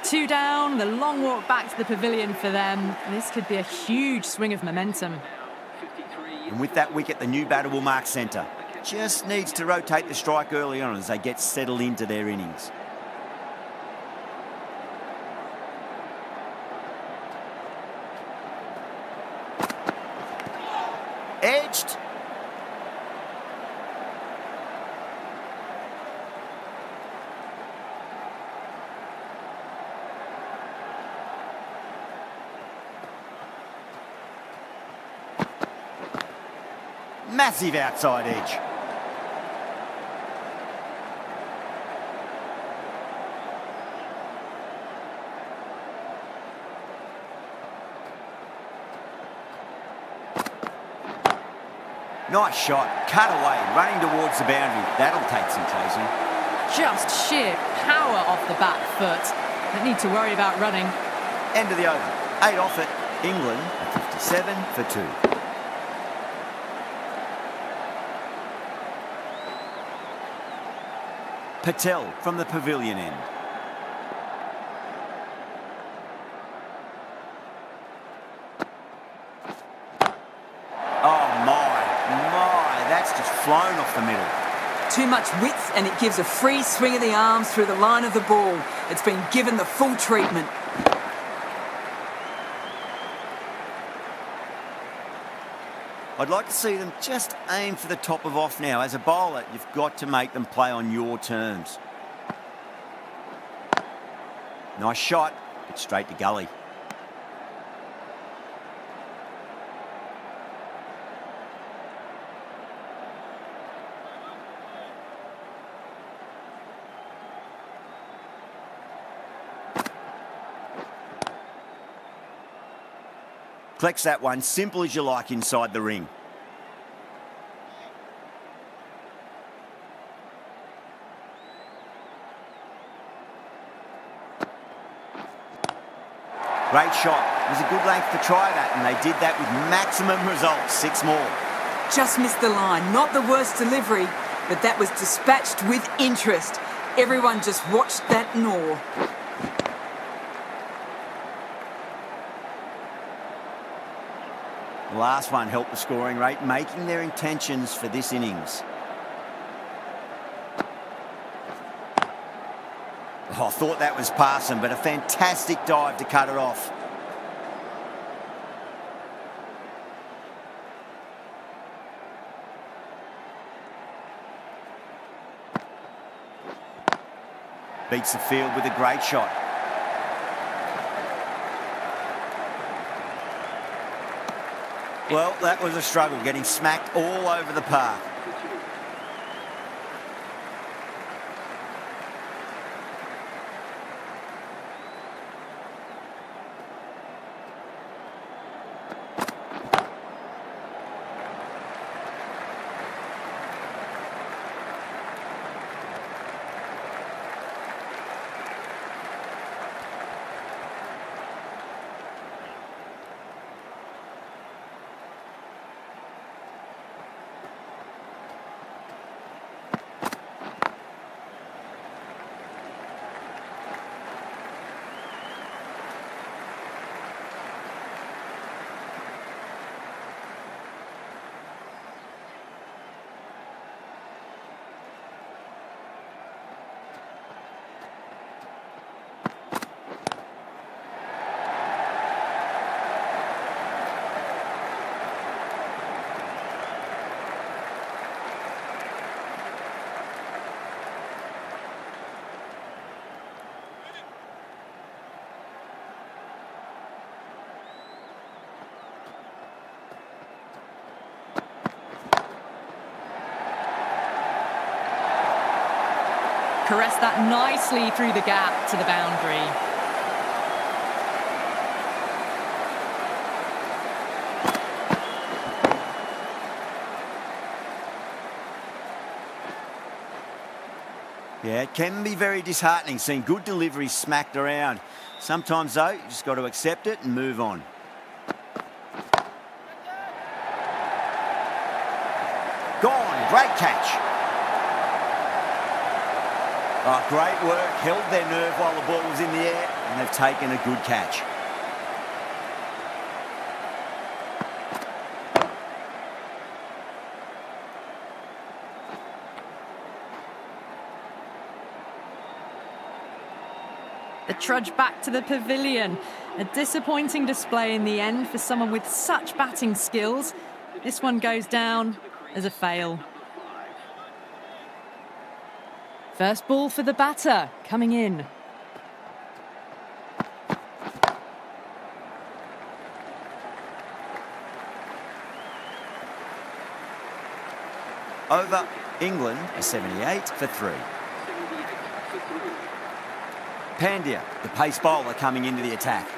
Two down, the long walk back to the pavilion for them. This could be a huge swing of momentum. And with that wicket, the new batter will mark centre. Just needs to rotate the strike early on as they get settled into their innings. Edged. Massive outside edge. Nice shot, cut away, running towards the boundary. That'll take some chasing. Just sheer power off the back foot. Don't need to worry about running. End of the over. 8 off it. England are 57 for 2. Patel from the pavilion end. Oh my, that's just flown off the middle. Too much width and it gives a free swing of the arms through the line of the ball. It's been given the full treatment. I'd like to see them just aim for the top of off now. As a bowler, you've got to make them play on your terms. Nice shot, but straight to gully. Collects that one, simple as you like inside the ring. Great shot. It was a good length to try that, and they did that with maximum results. 6 more. Just missed the line. Not the worst delivery, but that was dispatched with interest. Everyone just watched that gnaw. The last one helped the scoring rate, making their intentions for this innings. Oh, I thought that was passing, but a fantastic dive to cut it off. Beats the field with a great shot. Well, that was a struggle, getting smacked all over the park. Caressed that nicely through the gap to the boundary. Yeah, it can be very disheartening seeing good deliveries smacked around. Sometimes, though, you just got to accept it and move on. Gone, great catch. Oh, great work, held their nerve while the ball was in the air, and they've taken a good catch. The trudge back to the pavilion. A disappointing display in the end for someone with such batting skills. This one goes down as a fail. First ball for the batter, coming in. Over, England, a 78 for 3. Pandya, the pace bowler, coming into the attack.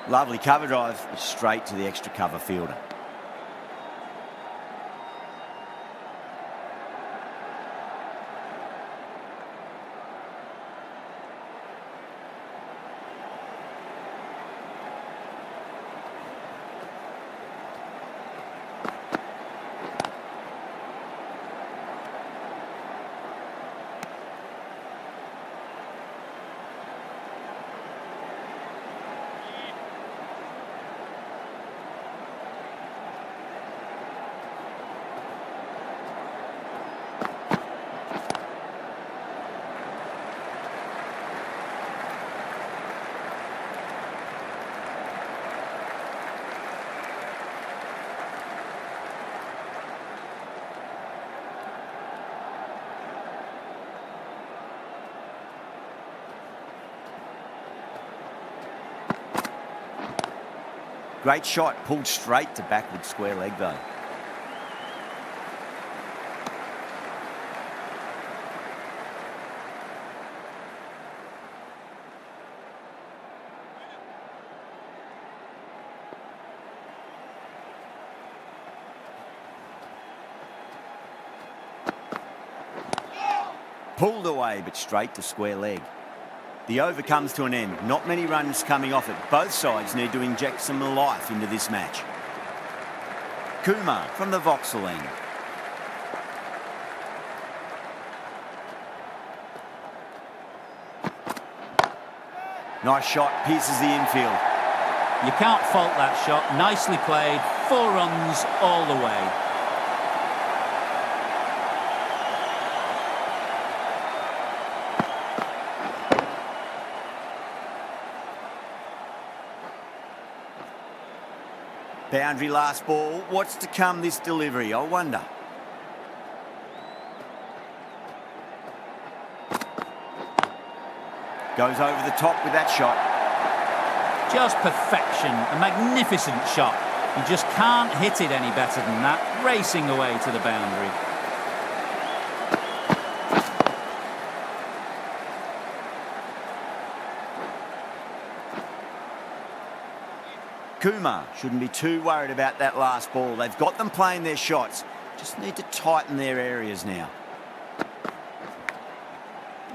Lovely cover drive, straight to the extra cover fielder. Great shot, pulled straight to backward square leg though. Pulled away, but straight to square leg. The over comes to an end. Not many runs coming off it. Both sides need to inject some life into this match. Kumar from the Vauxhall end. Nice shot, pierces the infield. You can't fault that shot. Nicely played. 4 runs all the way. Boundary last ball. What's to come this delivery, I wonder. Goes over the top with that shot. Just perfection. A magnificent shot. You just can't hit it any better than that. Racing away to the boundary. Kumar shouldn't be too worried about that last ball. They've got them playing their shots. Just need to tighten their areas now.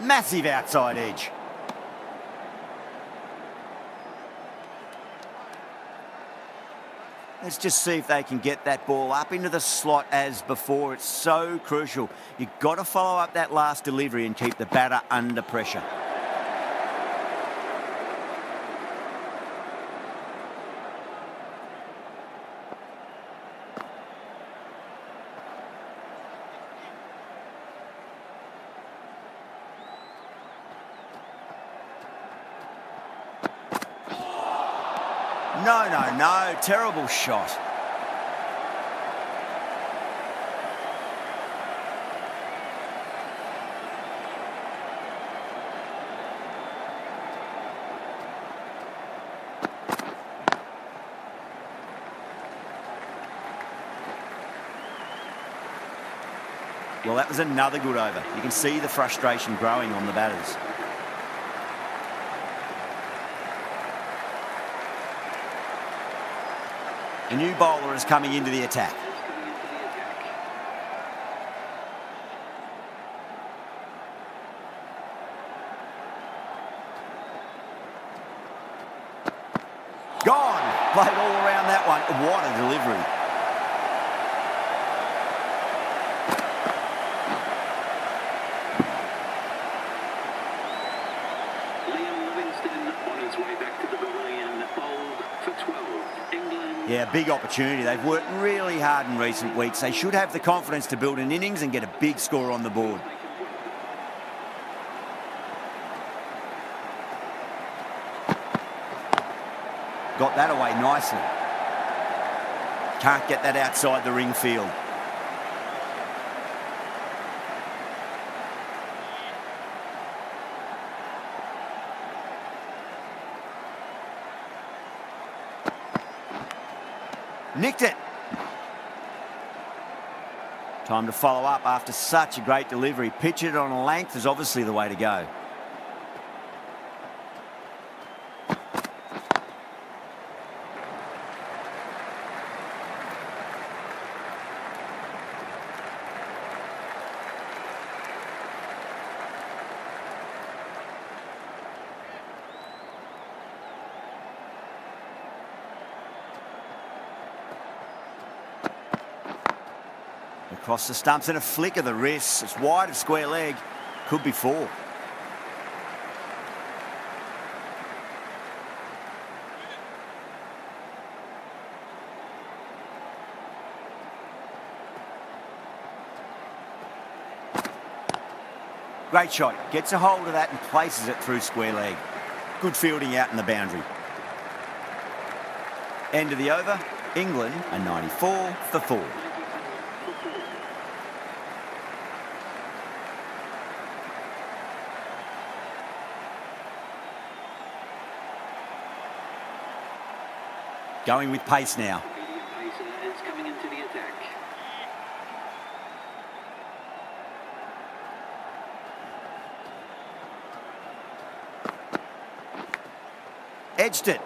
Massive outside edge. Let's just see if they can get that ball up into the slot as before. It's so crucial. You've got to follow up that last delivery and keep the batter under pressure. No. Terrible shot. Well, that was another good over. You can see the frustration growing on the batters. A new bowler is coming into the attack. Gone! Played all around that one. What a delivery. Yeah, big opportunity. They've worked really hard in recent weeks. They should have the confidence to build an innings and get a big score on the board. Got that away nicely. Can't get that outside the ring field. Nicked it. Time to follow up after such a great delivery. Pitch it on a length is obviously the way to go. Across the stumps and a flick of the wrist. It's wide of square leg. Could be 4. Great shot. Gets a hold of that and places it through square leg. Good fielding out in the boundary. End of the over. England a 94 for 4. Going with pace now. Is coming into the attack. Edged it.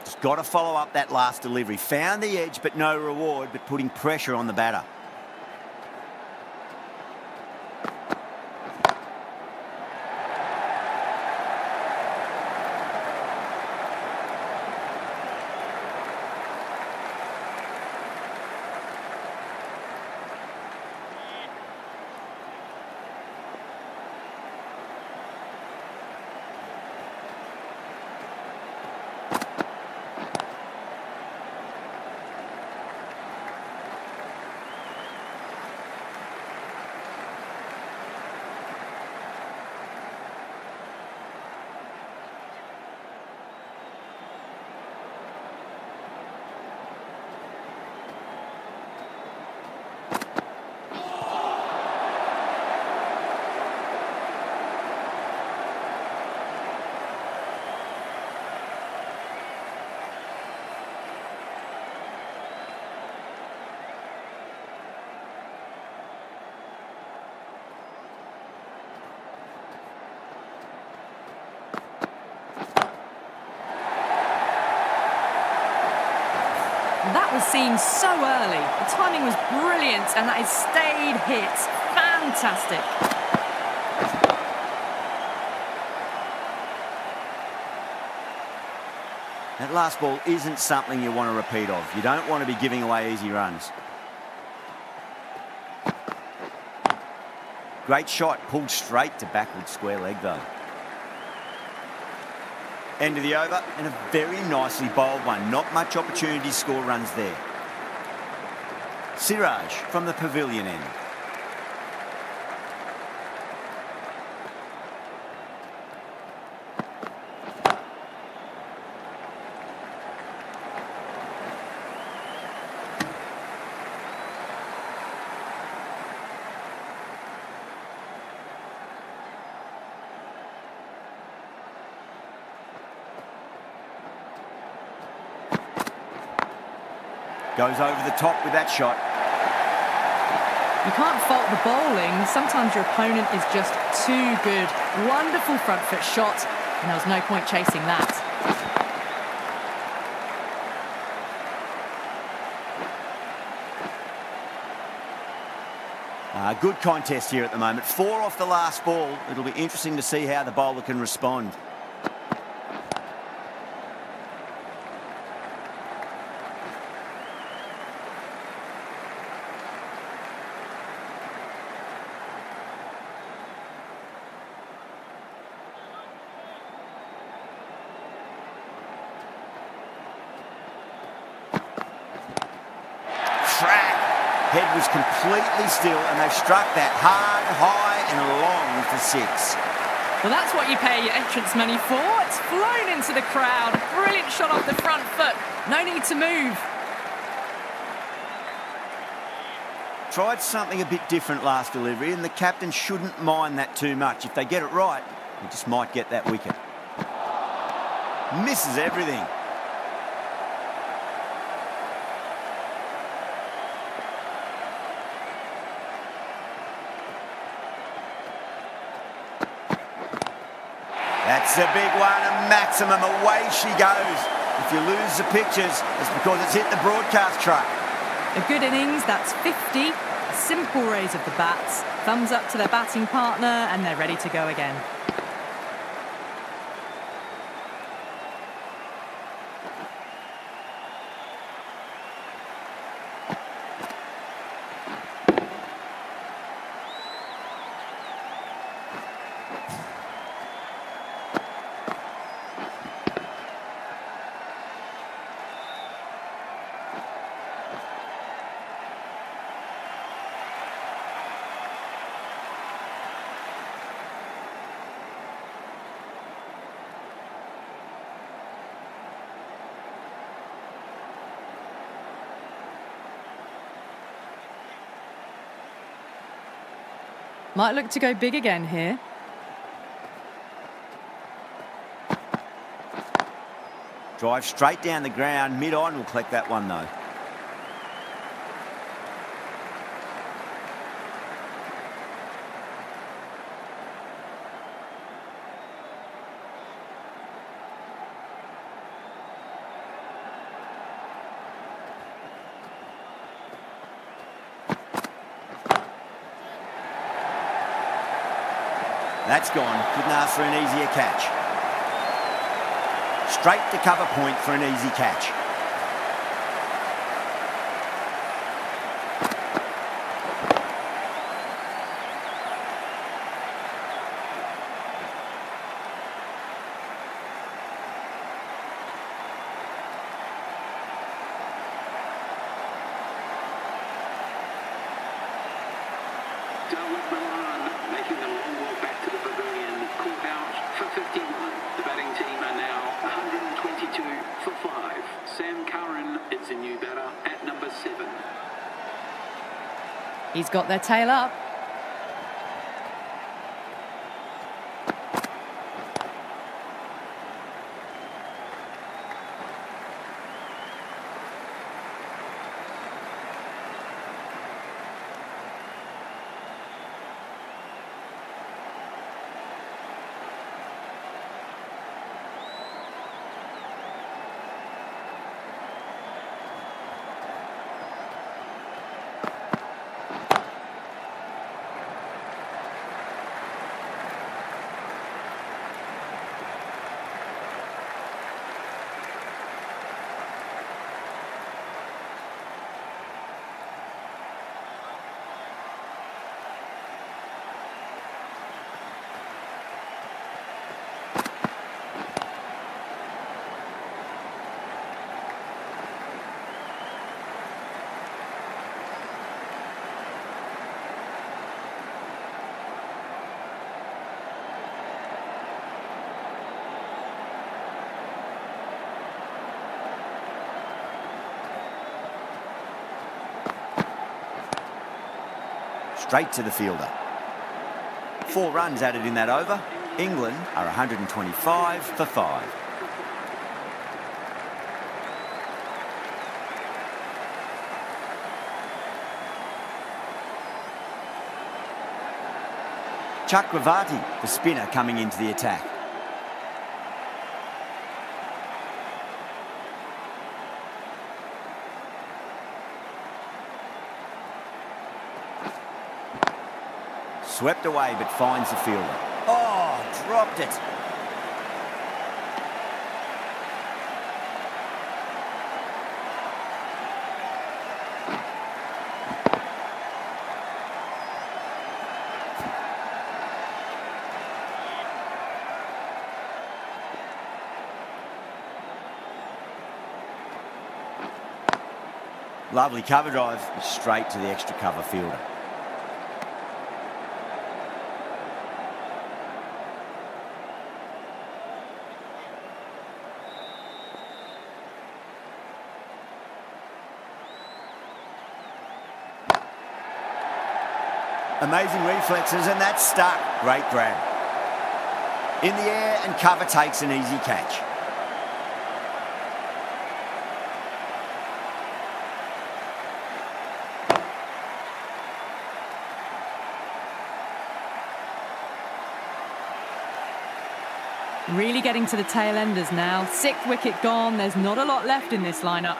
Just got to follow up that last delivery. Found the edge, but no reward, but putting pressure on the batter. That was seen so early. The timing was brilliant, and that is stayed hit. Fantastic. That last ball isn't something you want to repeat of. You don't want to be giving away easy runs. Great shot, pulled straight to backward square leg though. End of the over, and a very nicely bowled one. Not much opportunity to score runs there. Siraj from the pavilion end. Goes over the top with that shot. You can't fault the bowling. Sometimes your opponent is just too good. Wonderful front foot shot, and there was no point chasing that. Good contest here at the moment. 4 off the last ball. It'll be interesting to see how the bowler can respond. Head was completely still, and they've struck that hard, high and long for 6. Well, that's what you pay your entrance money for. It's flown into the crowd. Brilliant shot off the front foot. No need to move. Tried something a bit different last delivery, and the captain shouldn't mind that too much. If they get it right, they just might get that wicket. Misses everything. That's a big one, a maximum. Away she goes. If you lose the pictures, it's because it's hit the broadcast truck. A good innings, that's 50. A simple raise of the bats. Thumbs up to their batting partner, and they're ready to go again. Might look to go big again here. Drive straight down the ground, mid-on, will collect that one though. That's gone. Couldn't ask for an easier catch. Straight to cover point for an easy catch. Making the long walk back to the pavilion, called out for 51. The batting team are now 122 for 5. Sam Curran is a new batter at number 7. He's got their tail up. straight to the fielder. 4 runs added in that over. England are 125 for 5. Chakravarti, the spinner, coming into the attack. Swept away but finds the fielder. Oh, dropped it. Lovely cover drive, straight to the extra cover fielder. Amazing reflexes, and that's stuck. Great grab. In the air, and cover takes an easy catch. Really getting to the tail enders now. 6th wicket gone. There's not a lot left in this lineup.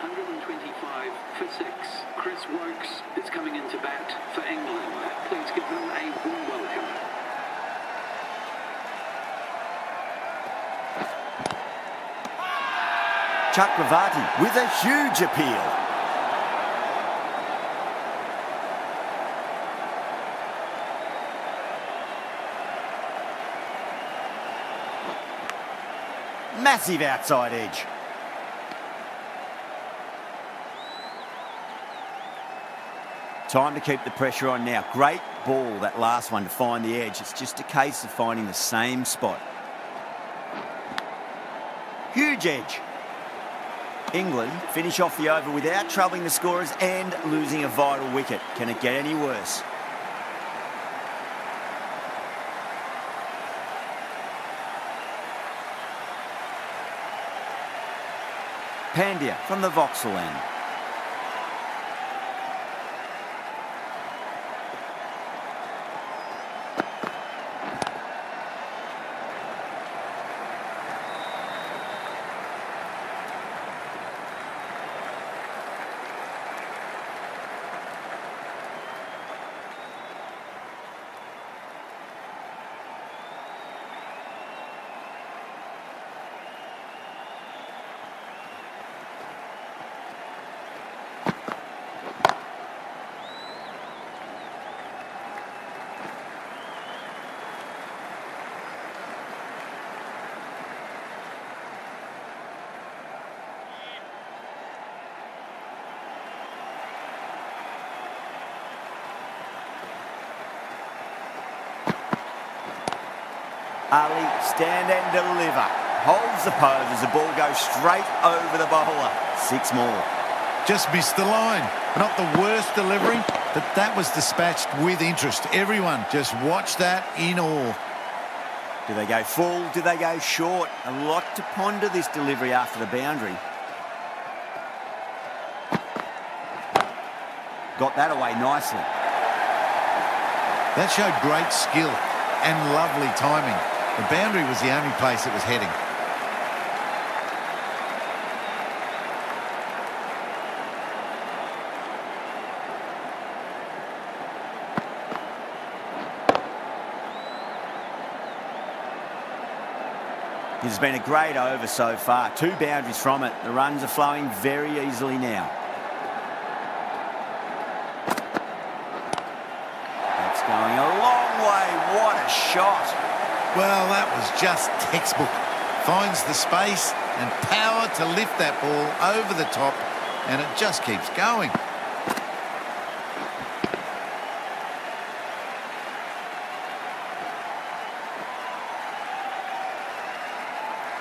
125 for 6. Chris Wokes is coming into bat for England. Please give them a warm welcome. Chakravarti with a huge appeal. Massive outside edge. Time to keep the pressure on now. Great ball, that last one, to find the edge. It's just a case of finding the same spot. Huge edge. England finish off the over without troubling the scorers and losing a vital wicket. Can it get any worse? Pandya from the Vauxhall end. Ali, stand and deliver. Holds the pose as the ball goes straight over the bowler. 6 more. Just missed the line. Not the worst delivery, but that was dispatched with interest. Everyone just watch that in awe. Do they go full? Do they go short? A lot to ponder this delivery after the boundary. Got that away nicely. That showed great skill and lovely timing. The boundary was the only place it was heading. This has been a great over so far. 2 boundaries from it. The runs are flowing very easily now. That's going a long way. What a shot. Well, that was just textbook. Finds the space and power to lift that ball over the top, and it just keeps going.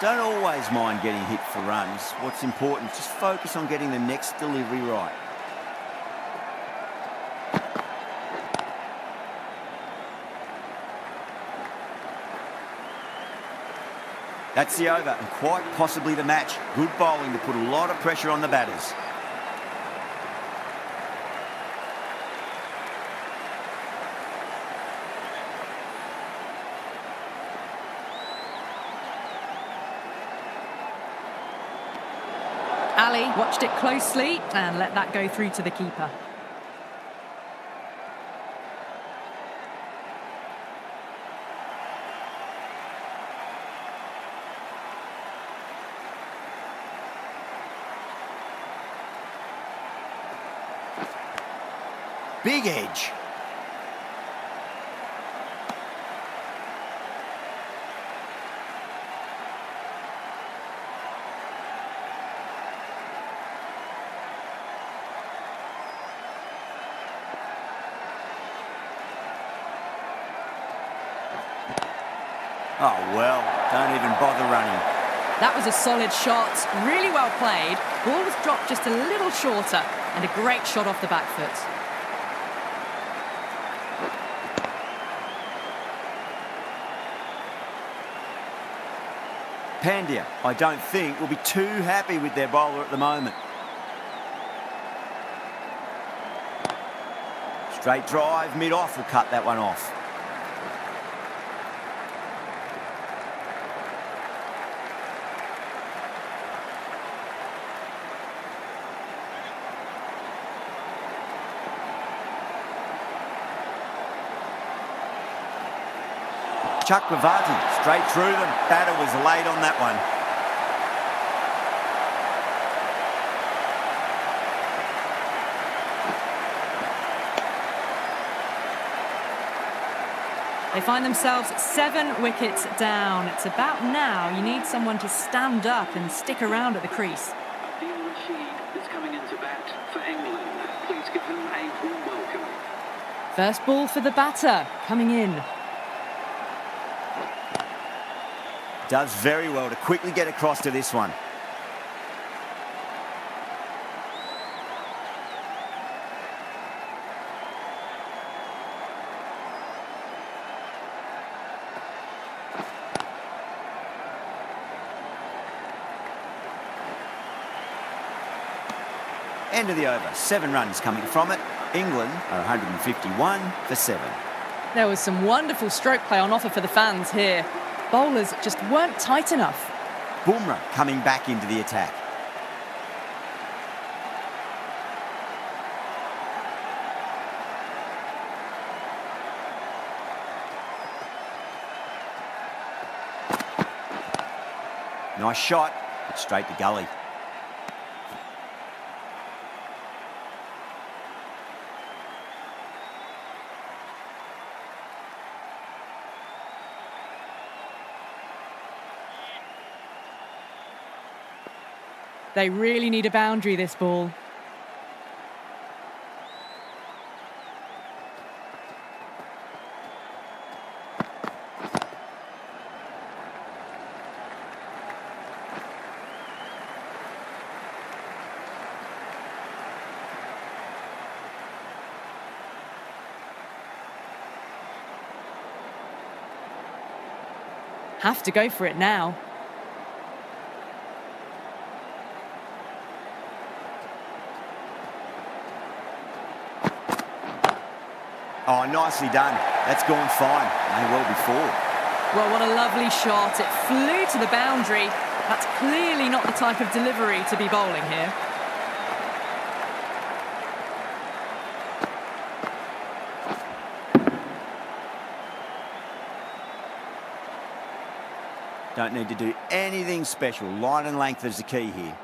Don't always mind getting hit for runs. What's important is just focus on getting the next delivery right. That's the over and quite possibly the match. Good bowling to put a lot of pressure on the batters. Ali watched it closely and let that go through to the keeper. Big edge. Oh, well, don't even bother running. That was a solid shot, really well played. Ball was dropped just a little shorter and a great shot off the back foot. Pandya, I don't think, will be too happy with their bowler at the moment. Straight drive, mid-off will cut that one off. Chakravarti, straight through them. Batter was late on that one. They find themselves 7 wickets down. It's about now you need someone to stand up and stick around at the crease. Adil Rashid is coming into bat for England. Please give him a warm welcome. First ball for the batter, coming in. Does very well to quickly get across to this one. End of the over. 7 runs coming from it. England are 151 for 7. There was some wonderful stroke play on offer for the fans here. Bowlers just weren't tight enough. Bumrah coming back into the attack. Nice shot, but straight to gully. They really need a boundary, this ball. Have to go for it now. Oh, nicely done. That's gone fine. May well be 4. Well, what a lovely shot. It flew to the boundary. That's clearly not the type of delivery to be bowling here. Don't need to do anything special. Line and length is the key here.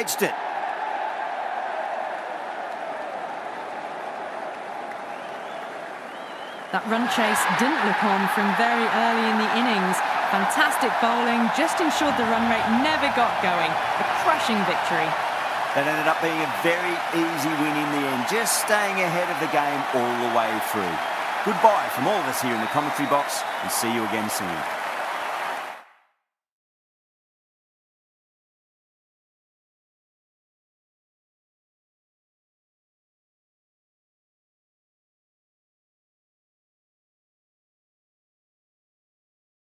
edged it. That run chase didn't look on from very early in the innings. Fantastic bowling, just ensured the run rate never got going. A crushing victory. That ended up being a very easy win in the end, just staying ahead of the game all the way through. Goodbye from all of us here in the commentary box, and see you again soon.